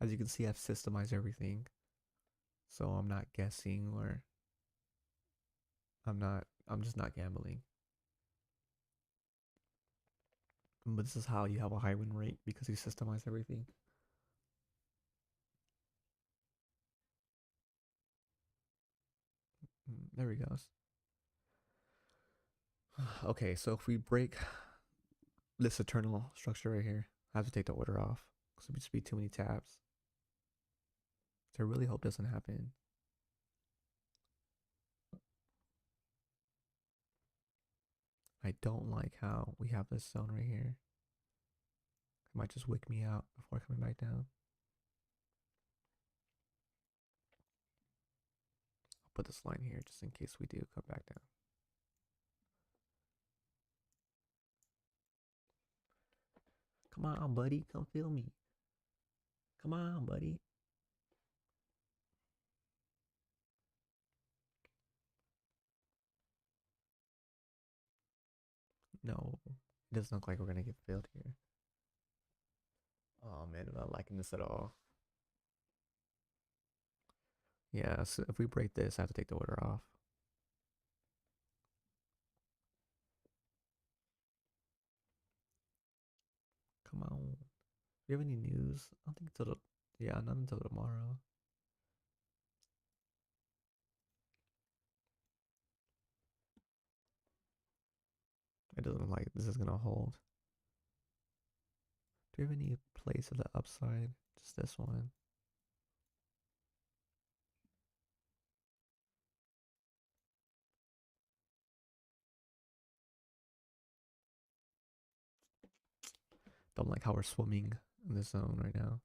As you can see, I've systemized everything. So I'm not guessing or I'm just not gambling. But this is how you have a high win rate because you systemize everything. There he goes. Okay, so if we break this eternal structure right here, I have to take the order off because it would just be too many tabs. So I really hope doesn't happen. I don't like how we have this zone right here. It might just wick me out before coming back down. I'll put this line here just in case we do come back down. Come on, buddy. Come feel me. Come on, buddy. No, it doesn't look like we're gonna get filled here. Oh man, I'm not liking this at all. Yeah, so if we break this, I have to take the order off. Come on. Do you have any news? I don't think until yeah, not until tomorrow. It doesn't look like this is gonna hold. Do you have any plays to the upside? Just this one. Don't like how we're swimming in this zone right now.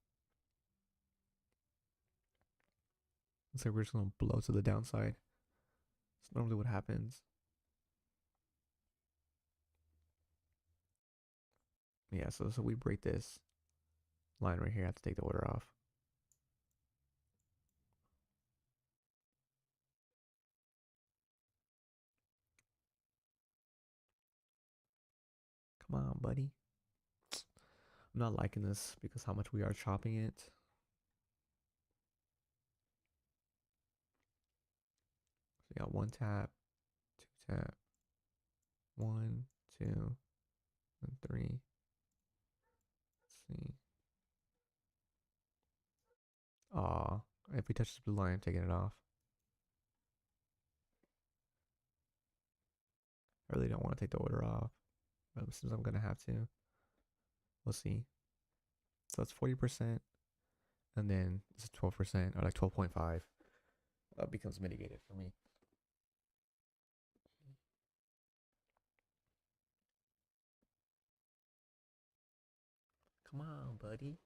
It's like we're just gonna blow to the downside. It's normally what happens. Yeah, so we break this line right here. I have to take the order off. Come on, buddy. I'm not liking this because how much we are chopping it. So we got one tap, two tap, one, two, and three. Let's see. Aw, if we touch this blue line, I'm taking it off. I really don't want to take the order off, but since I'm gonna have to, we'll see. So that's 40%, and then this is 12%, or like 12.5. Becomes mitigated for me. Come on, buddy.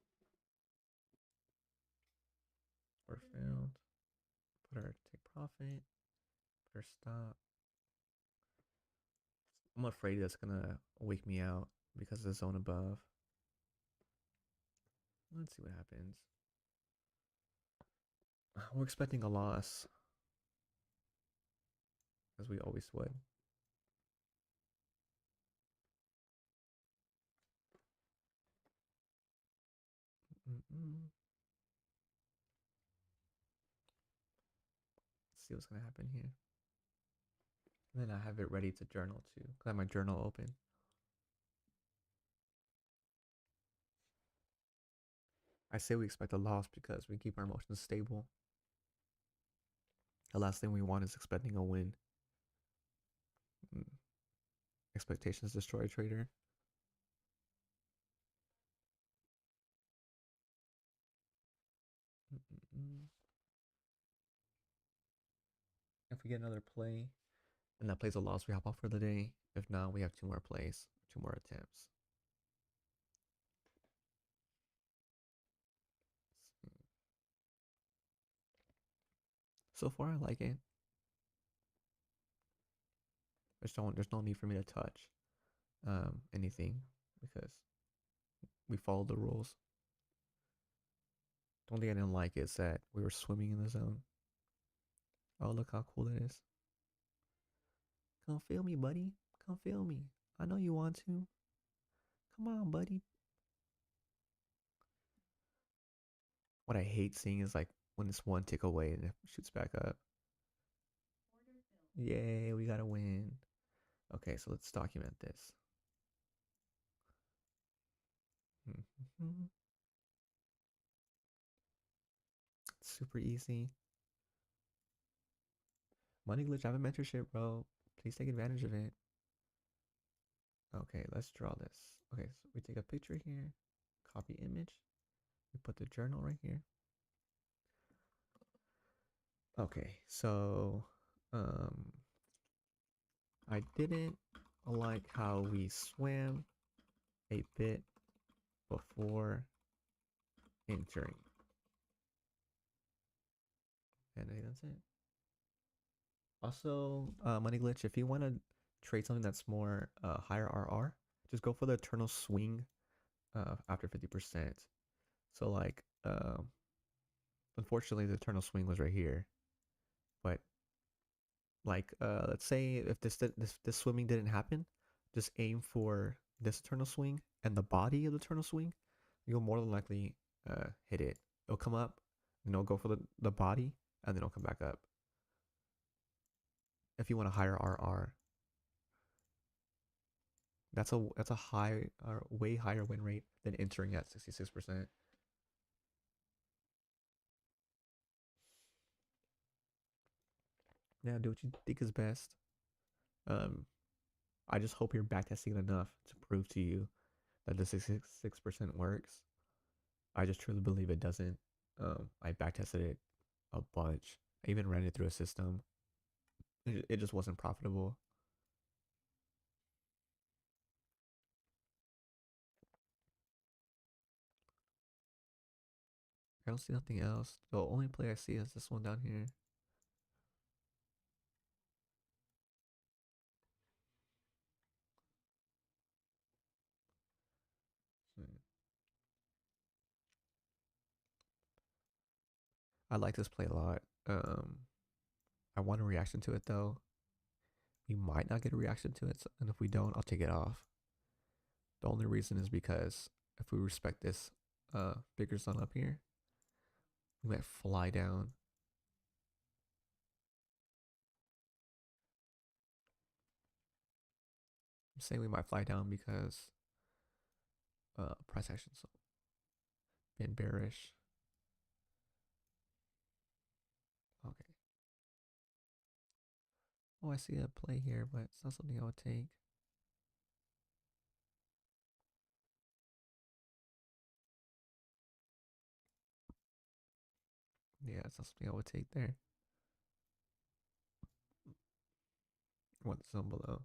We're failed. Put our take profit. Put our stop. I'm afraid that's gonna wake me out because of the zone above. Let's see what happens. We're expecting a loss, as we always would. Mm-mm. Let's see what's gonna happen here. And then I have it ready to journal too. I have my journal open. I say we expect a loss because we keep our emotions stable. The last thing we want is expecting a win. Mm. Expectations destroy a trader. Mm-mm. If we get another play and that plays a loss, we hop off for the day. If not, we have two more plays, two more attempts. So far, I like it. There's no need for me to touch anything because we followed the rules. The only thing I didn't like is that we were swimming in the zone. Oh, look how cool it is. Come feel me, buddy. Come feel me. I know you want to. Come on, buddy. What I hate seeing is like when it's one tick away and it shoots back up. Yay, we got to win. Okay, so let's document this. Super easy. Money glitch, I have a mentorship, bro. Please take advantage of it. Okay, let's draw this. Okay, so we take a picture here, copy image. We put the journal right here. Okay, so I didn't like how we swam a bit before entering. And I think that's it. Also, Money Glitch, if you want to trade something that's more higher RR, just go for the eternal swing after 50%. So like, unfortunately, the eternal swing was right here, but like, let's say if this swimming didn't happen, just aim for this eternal swing and the body of the eternal swing. You'll more than likely hit it. It'll come up, and it'll go for the body, and then it'll come back up. If you want a higher RR, that's a high or way higher win rate than entering at 66%. Yeah, do what you think is best. Um, I just hope you're backtesting enough to prove to you that the 66% works. I just truly believe it doesn't. I backtested it a bunch. I even ran it through a system. It just wasn't profitable. I don't see nothing else. The only play I see is this one down here. I like this play a lot. I want a reaction to it though. We might not get a reaction to it, and if we don't, I'll take it off. The only reason is because if we respect this bigger zone up here, we might fly down. I'm saying we might fly down because price action's been bearish. Okay. Oh, I see a play here, but it's not something I would take. Yeah, it's not something I would take there. What's zone below?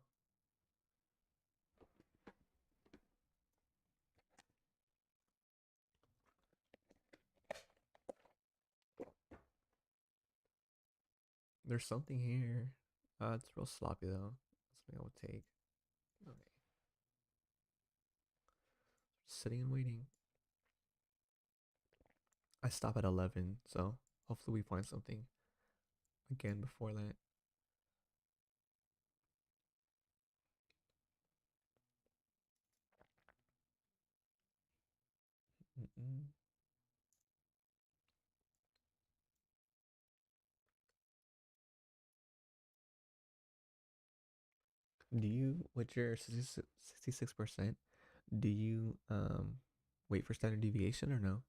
There's something here. It's real sloppy though. That's something I would take. Okay. Sitting and waiting. I stop at 11, so hopefully we find something again before that. Mm-mm. Do you, with your 66%, do you wait for standard deviation or no?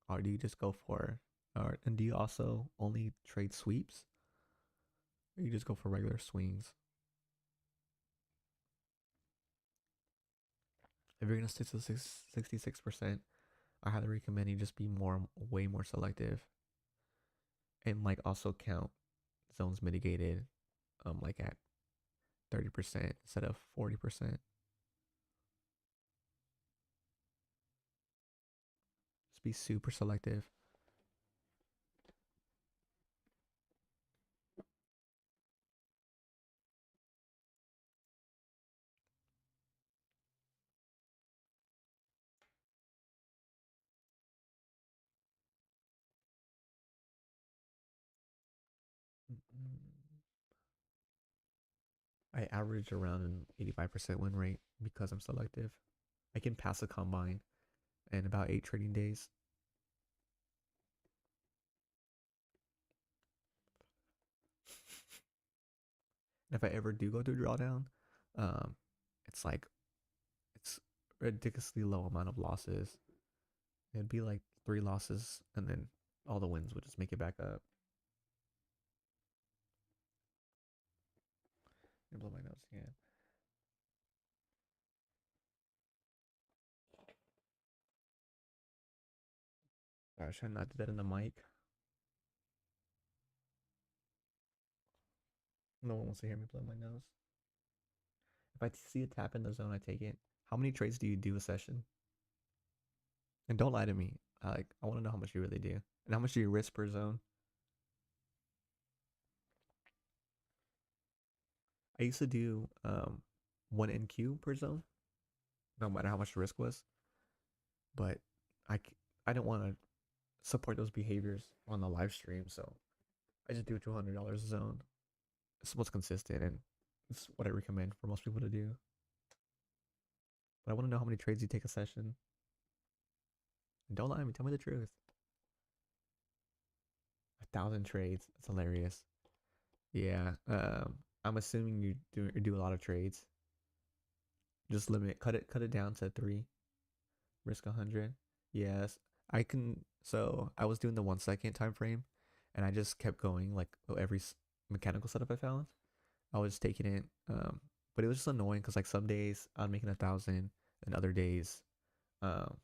Or do you just go for, or and do you also only trade sweeps? Or you just go for regular swings? If you're gonna stick to 66%, I highly recommend you just be way more selective, and like also count zones mitigated, like at 30% instead of 40%. Just be super selective. I average around an 85% win rate because I'm selective. I can pass a combine in about 8 trading days. And if I ever do go to drawdown, um, it's like it's ridiculously low amount of losses. It'd be like 3 losses, and then all the wins would just make it back up. I blow my nose again. I should not do that in the mic. No one wants to hear me blow my nose. If I see a tap in the zone, I take it. How many trades do you do a session? And don't lie to me. I want to know how much you really do, and how much do you risk per zone. I used to do 1 NQ per zone, no matter how much the risk was. But I I don't want to support those behaviors on the live stream, so I just do $200 a zone. It's what's consistent, and it's what I recommend for most people to do. But I want to know how many trades you take a session. And don't lie to me. Tell me the truth. 1,000 trades. That's hilarious. Yeah. I'm assuming you do a lot of trades. Just cut it down to 3. Risk 100. Yes, I can. So I was doing the 1 second time frame, and I just kept going like every mechanical setup I found. I was taking it, but it was just annoying because like some days I'm making 1,000, and other days, um,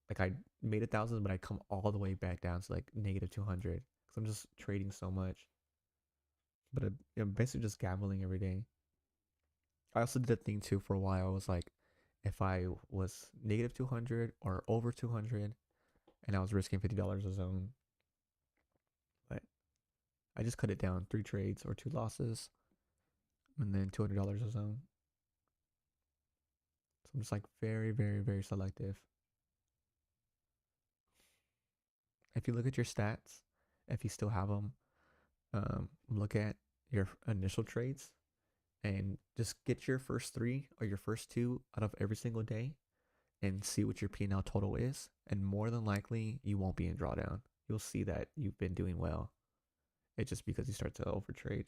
like I made 1,000, but I come all the way back down to like -200 because I'm just trading so much. But I'm basically just gambling every day. I also did a thing too for a while. I was like, if I was -200 or over 200, and I was risking $50 a zone, but I just cut it down 3 trades or 2 losses, and then $200 a zone. So I'm just like very, very, very selective. If you look at your stats, if you still have them, look at your initial trades and just get your first three or your first two out of every single day and see what your P&L total is. And more than likely, you won't be in drawdown. You'll see that you've been doing well. It's just because you start to overtrade.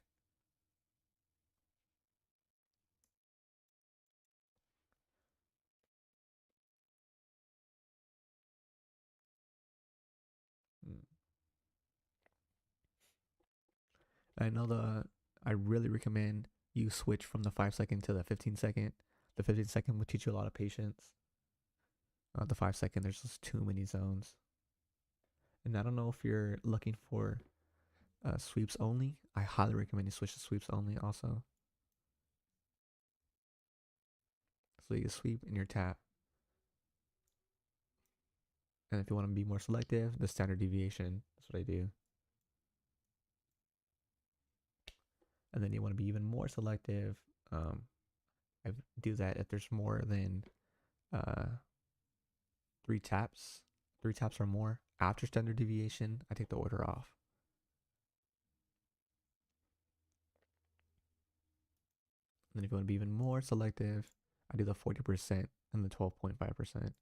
Mm. I know I really recommend you switch from the 5 second to the 15 second. The 15 second will teach you a lot of patience. The 5 second, there's just too many zones. And I don't know if you're looking for sweeps only. I highly recommend you switch to sweeps only also. So you sweep and your tap. And if you want to be more selective, the standard deviation. That's what I do. And then you want to be even more selective. Um, I do that if there's more than uh, three taps, three taps or more after standard deviation. I take the order off. And then if you want to be even more selective, I do the 40% and the 12.5%.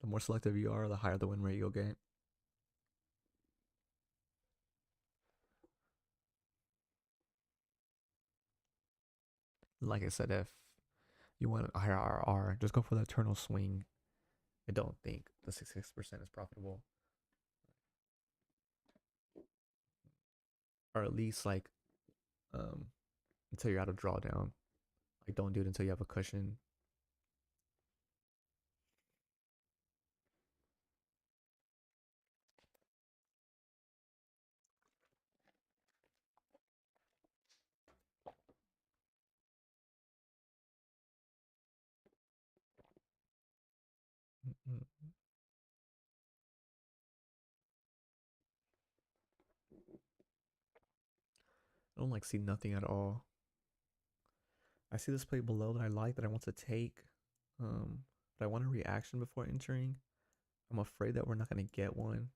The more selective you are, the higher the win rate you'll get. Like I said, if you want a higher RR, just go for the eternal swing. I don't think the 66% is profitable. Or at least like um until you're out of drawdown. Like don't do it until you have a cushion. I don't like see nothing at all. I see this play below that I like that I want to take. Um, but I want a reaction before entering. I'm afraid that we're not gonna get one,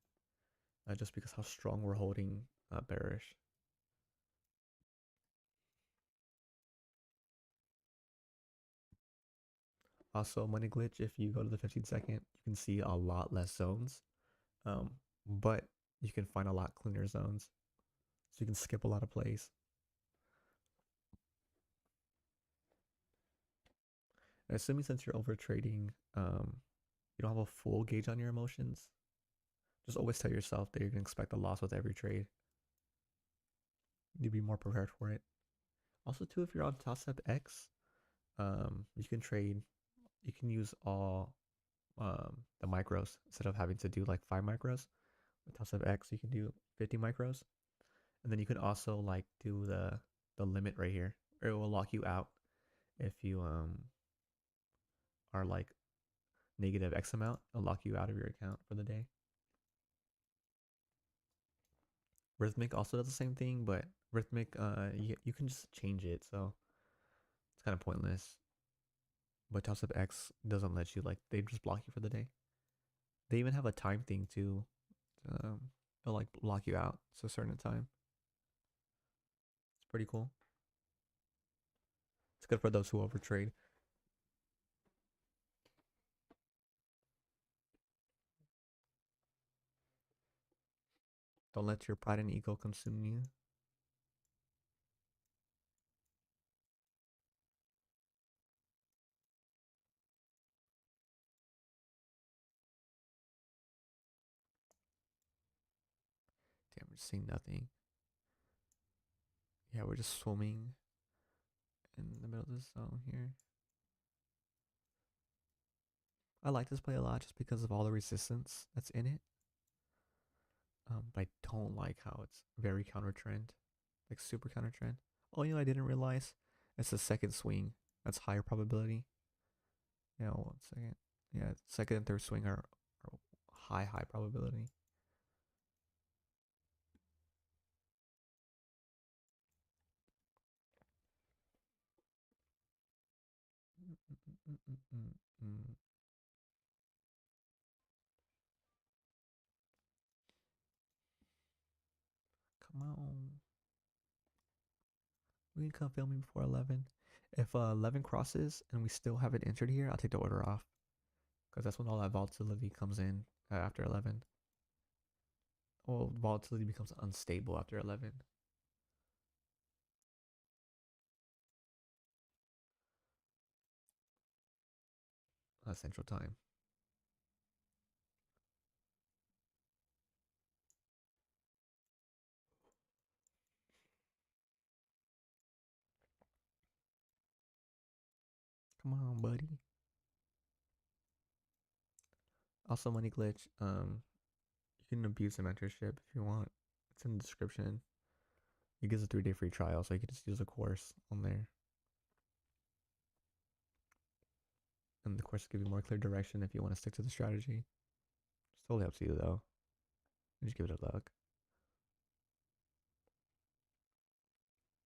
just because how strong we're holding bearish. Also, money glitch. If you go to the 15 second, you can see a lot less zones, um, but you can find a lot cleaner zones, so you can skip a lot of plays. Assuming since you're over trading, you don't have a full gauge on your emotions. Just always tell yourself that you're gonna expect a loss with every trade. You be more prepared for it. Also, too, if you're on Toss X, you can trade. You can use all the micros instead of having to do like 5 micros. With Toss X, you can do 50 micros, and then you can also like do the limit right here, or it will lock you out if you are like negative X amount. It'll lock you out of your account for the day. Rhythmic also does the same thing, but Rhythmic, you can just change it, so it's kind of pointless. But Toss Up X doesn't let you, like, they just block you for the day. They even have a time thing too. It'll like block you out to a certain time. It's pretty cool. It's good for those who overtrade. Don't let your pride and ego consume you. Damn, we're just seeing nothing. Yeah, we're just swimming in the middle of this zone here. I like this play a lot just because of all the resistance that's in it. But I don't like how it's very counter trend, like super counter trend. Oh, I didn't realize it's the second swing. That's higher probability. Yeah, 1 second. Yeah, second and third swing are high probability. Come on. We can come film me before 11. If 11 crosses and we still have it entered here, I'll take the order off. Because that's when all that volatility comes in after 11. Well, volatility becomes unstable after 11. Central time. Come on, buddy. Also, money glitch. You can abuse the mentorship if you want. It's in the description. It gives a 3-day free trial, so you can just use a course on there. And the course will give you more clear direction if you want to stick to the strategy. It's totally up to you though. You just give it a look.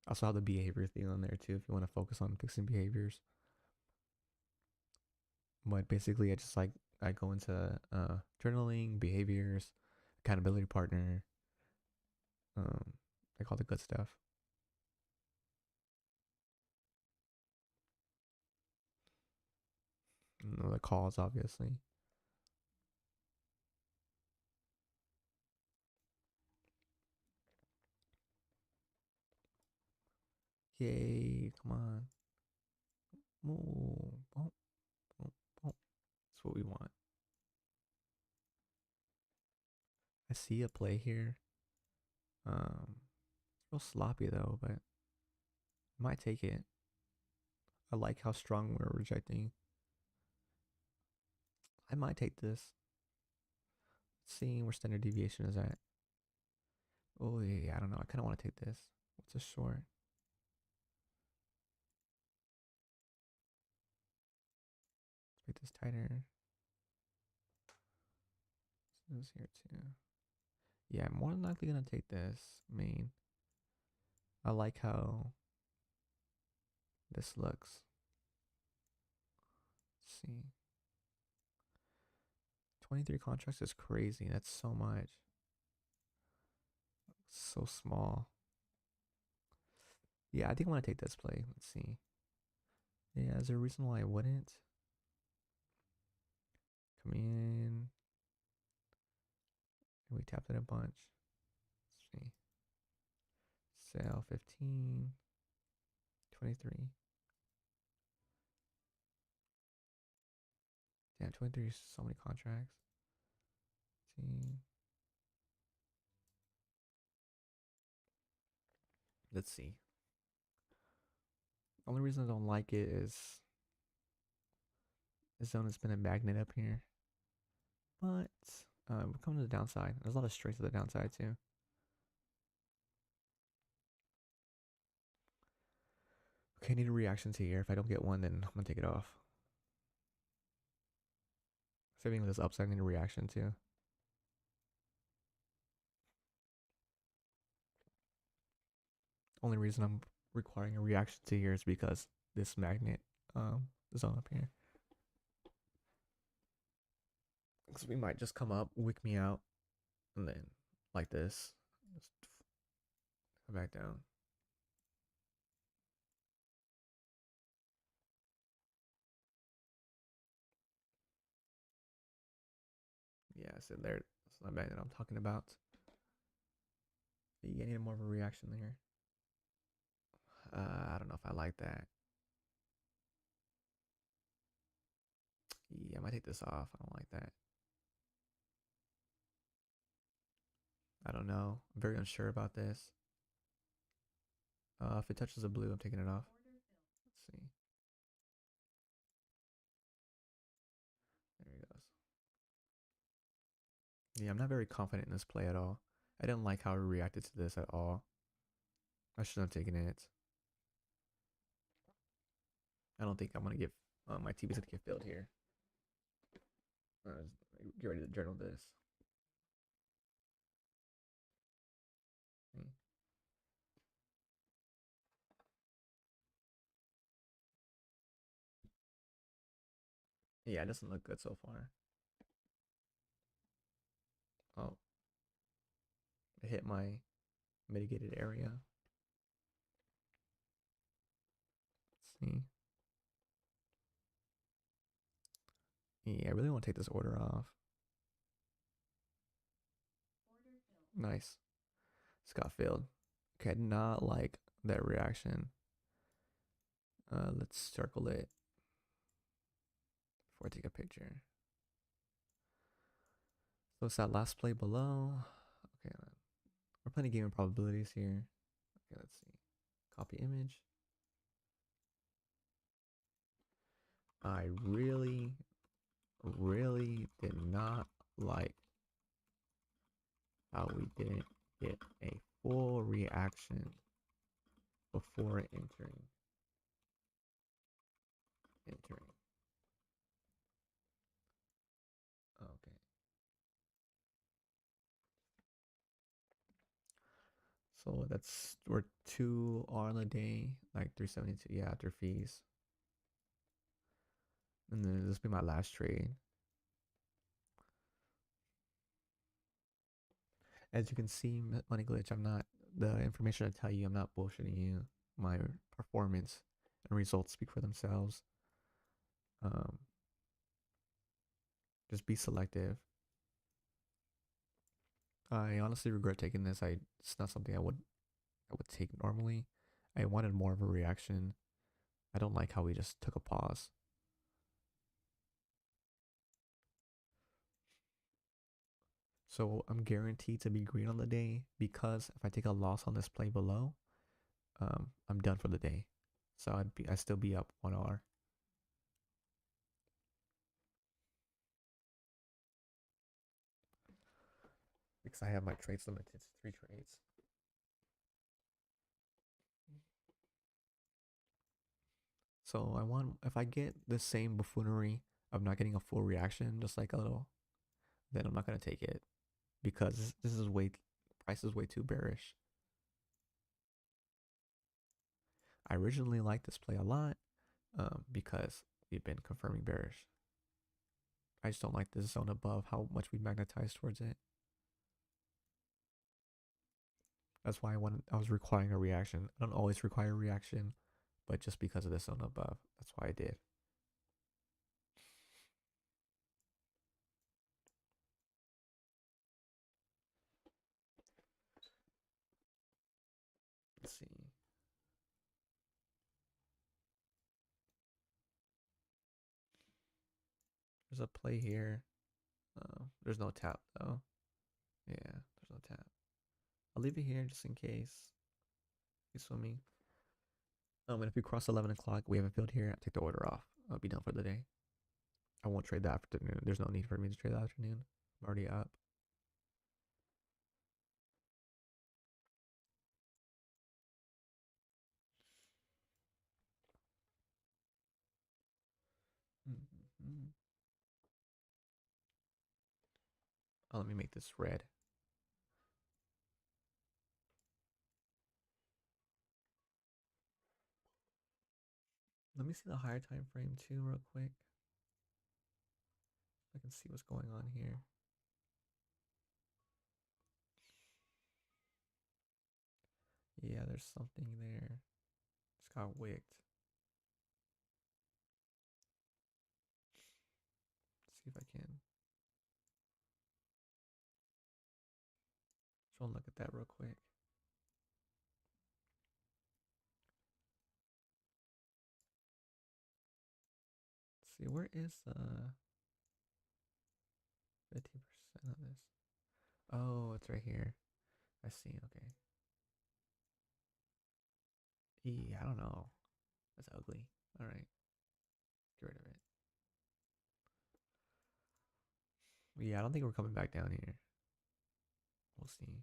I also have the behavior thing on there too if you want to focus on fixing behaviors. But basically, I go into journaling, behaviors, accountability partner, like all the good stuff. And the calls, obviously. Yay! Come on. Ooh, boom, boom, boom. That's what we want. I see a play here. It's real sloppy though, but I might take it. I like how strong we're rejecting. I might take this. Seeing where standard deviation is at. Oh yeah, I don't know. I kind of want to take this. What's a short? Make this tighter. This here too. Yeah, I'm more than likely gonna take this. I mean, I like how this looks. Let's see. 23 contracts is crazy. That's so much. So small. Yeah, I think I want to take this play. Let's see. Yeah, is there a reason why I wouldn't? Come in. We tapped it a bunch. Let's see. Sell 15. 23. Damn, 23 is so many contracts. 15. Let's see. Only reason I don't like it is this zone has been a magnet up here. But we're coming to the downside. There's a lot of strength to the downside too. Okay, I need a reaction to here. If I don't get one, then I'm gonna take it off. Saving this upside, I need a reaction too. Only reason I'm requiring a reaction to here is because this magnet zone up here. Because we might just come up, wick me out, and then like this, just come back down. Yeah, so there, that's the magnet I'm talking about. You need more of a reaction there. I don't know if I like that. Yeah, I might take this off. I don't like that. I don't know. I'm very unsure about this. If it touches the blue, I'm taking it off. Let's see. There he goes. Yeah, I'm not very confident in this play at all. I didn't like how I reacted to this at all. I shouldn't have taken it. I don't think I'm gonna get my TV's gonna get filled here. Get ready to journal this. Yeah, it doesn't look good so far. Oh, it hit my mitigated area. Let's see. Yeah, I really want to take this order off. Nice. It's got filled. Okay, I did not like that reaction. Let's circle it before I take a picture. So it's that last play below. Okay, we're playing a game of probabilities here. Okay, let's see. Copy image. I really, really did not like how we didn't get a full reaction before entering. Okay. So we're 2 R on the day, like 372. Yeah, after fees. And then this will be my last trade. As you can see, Money Glitch, I'm not the information I tell you. I'm not bullshitting you. My performance and results speak for themselves. Um, just be selective. I honestly regret taking this. It's not something I would take normally. I wanted more of a reaction. I don't like how we just took a pause. So I'm guaranteed to be green on the day because if I take a loss on this play below, I'm done for the day. So I'd still be up 1 R. Because I have my trades limited to 3 trades. So if I get the same buffoonery of not getting a full reaction, just like a little, then I'm not gonna take it because this is price is way too bearish. I originally liked this play a lot because we've been confirming bearish. I just don't like this zone above how much we magnetize towards it. That's why I was requiring a reaction. I don't always require a reaction, but just because of this zone above, that's why I did. Let's see. There's a play here. There's no tap though. Yeah, there's no tap. I'll leave it here just in case he's swimming. And if we cross 11 o'clock, we have a field here. I'll take the order off. I'll be done for the day. I won't trade that afternoon. There's no need for me to trade that afternoon. I'm already up. Mm-hmm. Oh, let me make this red. Let me see the higher time frame too, real quick. I can see what's going on here. Yeah, there's something there. Just got wigged. Let's see if I can. Just want to look at that real quick. Let's see, where is 15% on this? Oh, it's right here. I see. Okay. I don't know. That's ugly. All right. Get rid of it. Yeah, I don't think we're coming back down here. We'll see.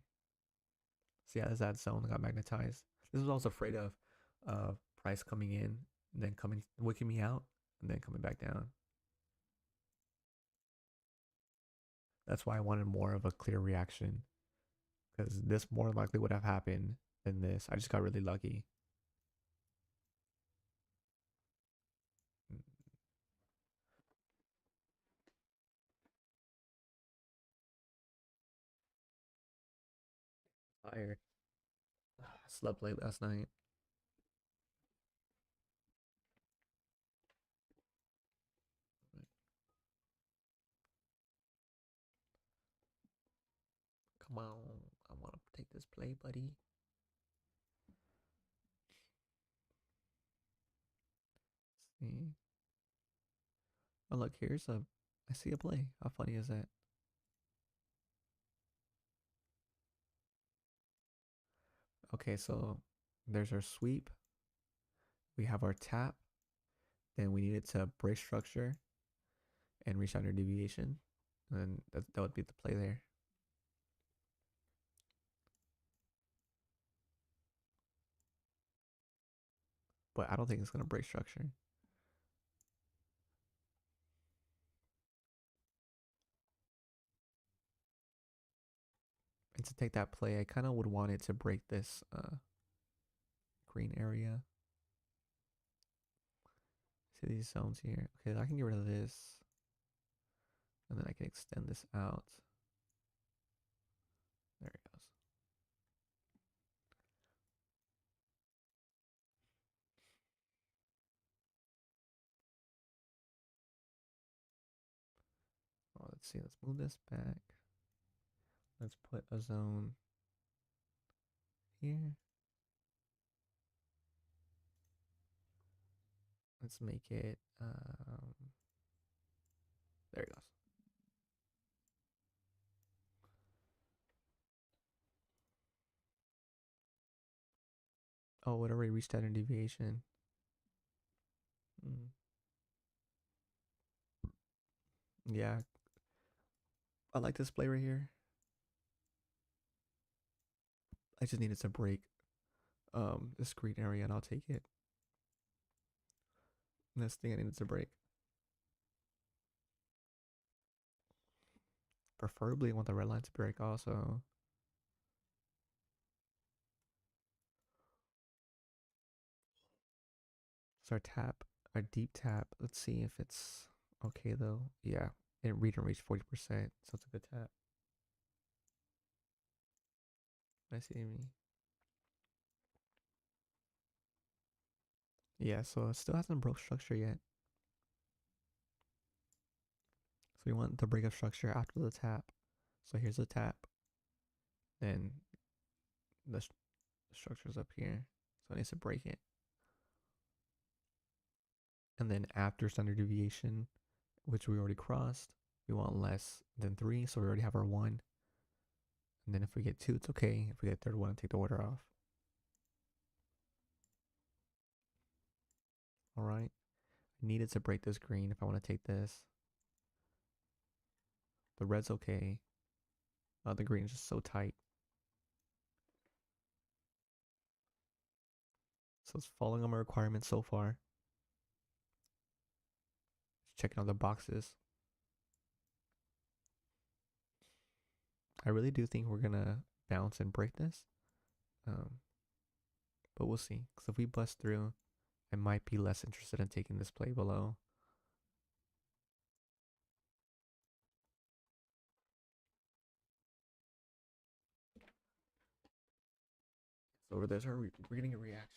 So yeah, there's that zone that got magnetized. This was also afraid of price coming in, and then wicking me out, and then coming back down. That's why I wanted more of a clear reaction, because this more likely would have happened than this. I just got really lucky. Fire. Slept late last night. Come on. I want to take this play, buddy. Let's see. Oh, look, here's a. I see a play. How funny is that? Okay, so there's our sweep. We have our tap. Then we need it to break structure and reach under deviation. And that would be the play there. But I don't think it's going to break structure. And to take that play, I kind of would want it to break this green area. See these zones here. Okay, I can get rid of this. And then I can extend this out. There it goes. Oh, let's see. Let's move this back. Let's put a zone here. Let's make it, there it goes. Oh, it already reached standard deviation. Yeah, I like this play right here. I just needed to break the screen area and I'll take it. This thing I needed to break. Preferably I want the red line to break also. So our tap, our deep tap. Let's see if it's okay though. Yeah, it read and reach 40%, so it's a good tap. I see me. Yeah, so it still hasn't broke structure yet. So we want to break up structure after the tap. So here's the tap. Then the structure's up here. So it needs to break it. And then after standard deviation, which we already crossed, we want less than 3. So we already have our 1. And then if we get 2, it's okay. If we get third one, take the order off. All right. I needed to break this green if I want to take this. The red's okay. The green is just so tight. So it's following on my requirements so far. Just checking out the boxes. I really do think we're gonna bounce and break this. But we'll see. Because if we bust through, I might be less interested in taking this play below. So over there's we're getting a reaction.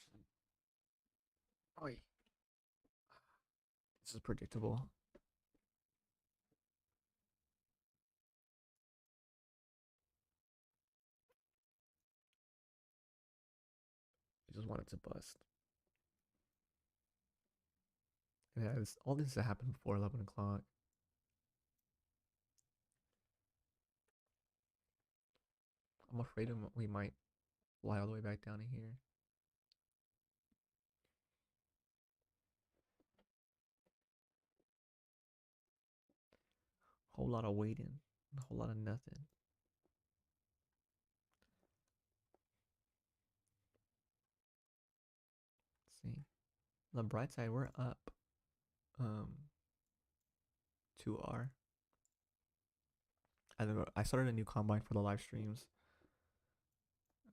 Oh, this is predictable. I just wanted to bust. Yeah, all this has happened before 11 o'clock. I'm afraid we might fly all the way back down to here. Whole lot of waiting, a whole lot of nothing. Let's see. On the bright side, we're up 2R. I don't know. I started a new combine for the live streams.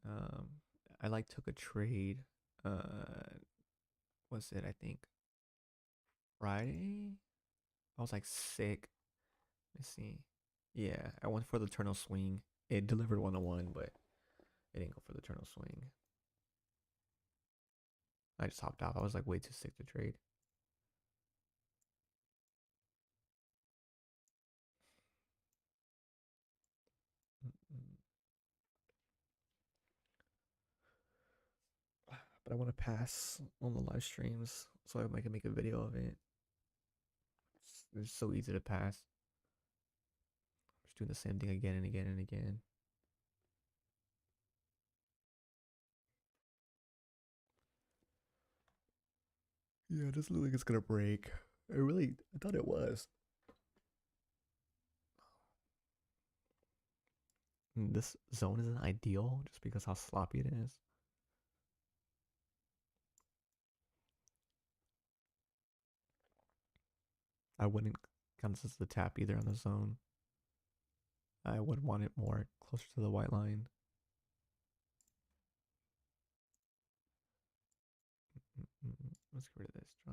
Um, I like took a trade. Was it? I think Friday. I was like sick. Let's see. Yeah, I went for the turtle swing. It delivered 101, but it didn't go for the turtle swing. I just hopped off. I was like way too sick to trade. But I want to pass on the live streams so I can make a video of it. It's so easy to pass. Just doing the same thing again and again and again. Yeah, it doesn't look like it's gonna break. I thought it was. And this zone isn't ideal just because how sloppy it is. I wouldn't count this as the tap either on the zone. I would want it more closer to the white line. Let's get rid of this. So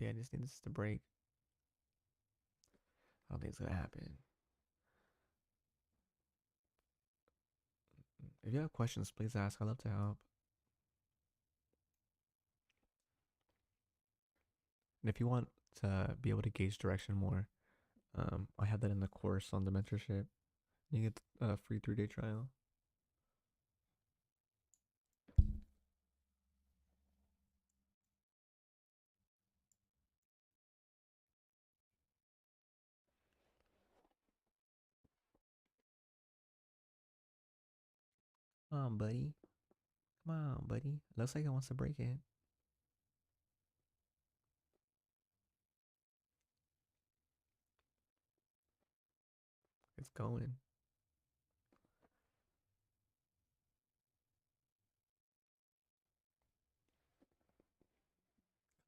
yeah, I just need this to break. I don't think it's gonna happen. If you have questions, please ask. I'd love to help. And if you want to be able to gauge direction more, I have that in the course on the mentorship. You get a free 3-day trial. Come on, buddy. Come on, buddy. Looks like it wants to break it. It's going.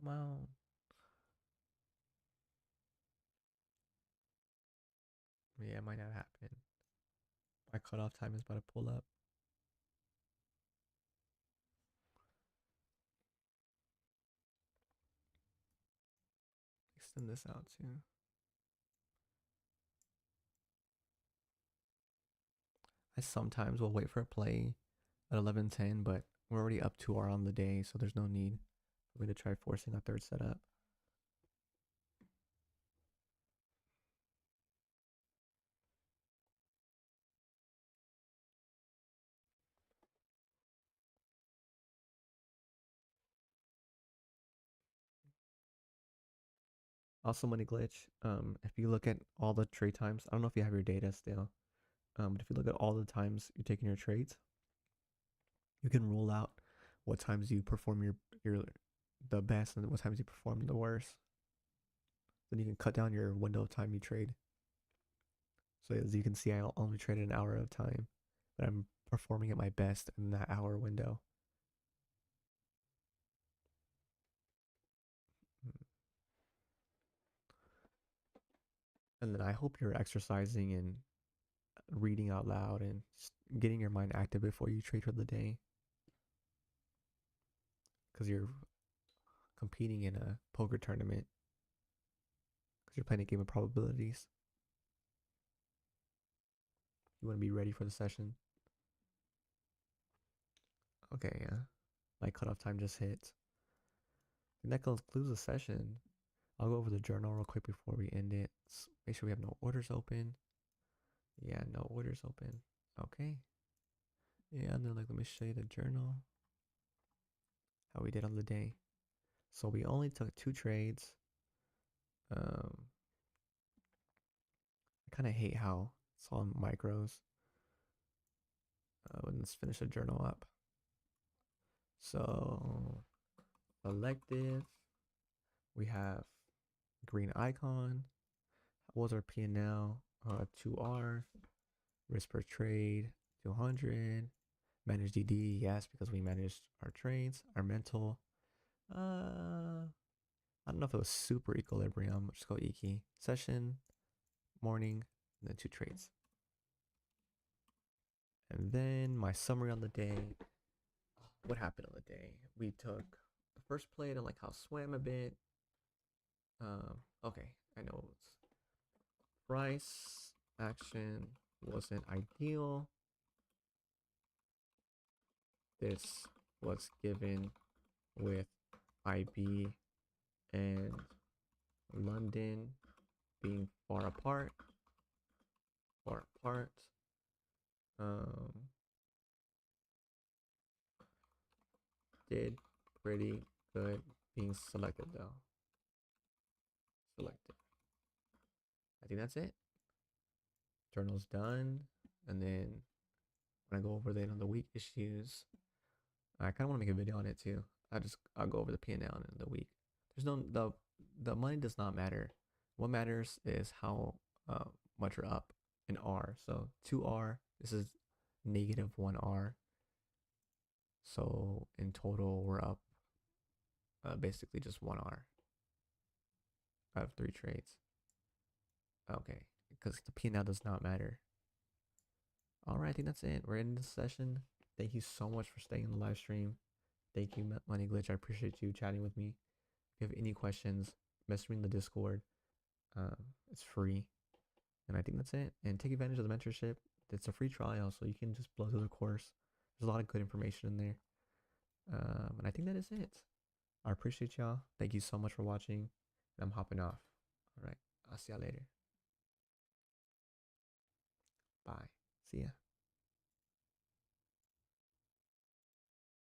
Come on. Yeah, it might not happen. My cutoff time is about to pull up. Extend this out too. I sometimes will wait for a play at 11:10, but we're already up 2 hours on the day, so there's no need for me to try forcing a third setup. Also, money glitch. If you look at all the trade times, I don't know if you have your data still. But if you look at all the times you're taking your trades, you can rule out what times you perform your the best and what times you perform the worst. Then you can cut down your window of time you trade. So as you can see, I only trade an hour of time, but I'm performing at my best in that hour window. And then I hope you're exercising and reading out loud and getting your mind active before you trade for the day, because you're competing in a poker tournament, because you're playing a game of probabilities. You want to be ready for the session. Okay, yeah. My cutoff time just hit. And that concludes the session. I'll go over the journal real quick before we end it. Make sure we have no orders open. Yeah, no orders open. Okay. Yeah, and then let me show you the journal. How we did on the day. So we only took 2 trades. I kind of hate how it's on micros. Let's finish the journal up. So elective, we have green icon. What was our P&L? 2R. Risk per trade, 200. Manage DD, yes, because we managed our trades. Our mental, I don't know if it was super equilibrium. Just go Iki. Session, morning, and then 2 trades. And then my summary on the day. What happened on the day? We took the first play to like how swam a bit. Okay, I know it's price action wasn't ideal. this was given with IB and London being far apart. Um, did pretty good being selected though. Selected. I think that's it. Journal's done. And then when I go over the week issues, I kind of want to make a video on it too. I'll go over the P&L in the week. There's no the money does not matter. What matters is how much we're up in R. So 2R. This is negative 1R. So in total, we're up basically just 1R. I have 3 trades. Okay, because the P&L does not matter. All right, I think that's it. We're ending this session. Thank you so much for staying in the live stream. Thank you, Money Glitch. I appreciate you chatting with me. If you have any questions, message me in the Discord. It's free. And I think that's it. And take advantage of the mentorship. It's a free trial, so you can just blow through the course. There's a lot of good information in there. And I think that is it. I appreciate y'all. Thank you so much for watching. I'm hopping off. All right. I'll see y'all later. Bye. See ya.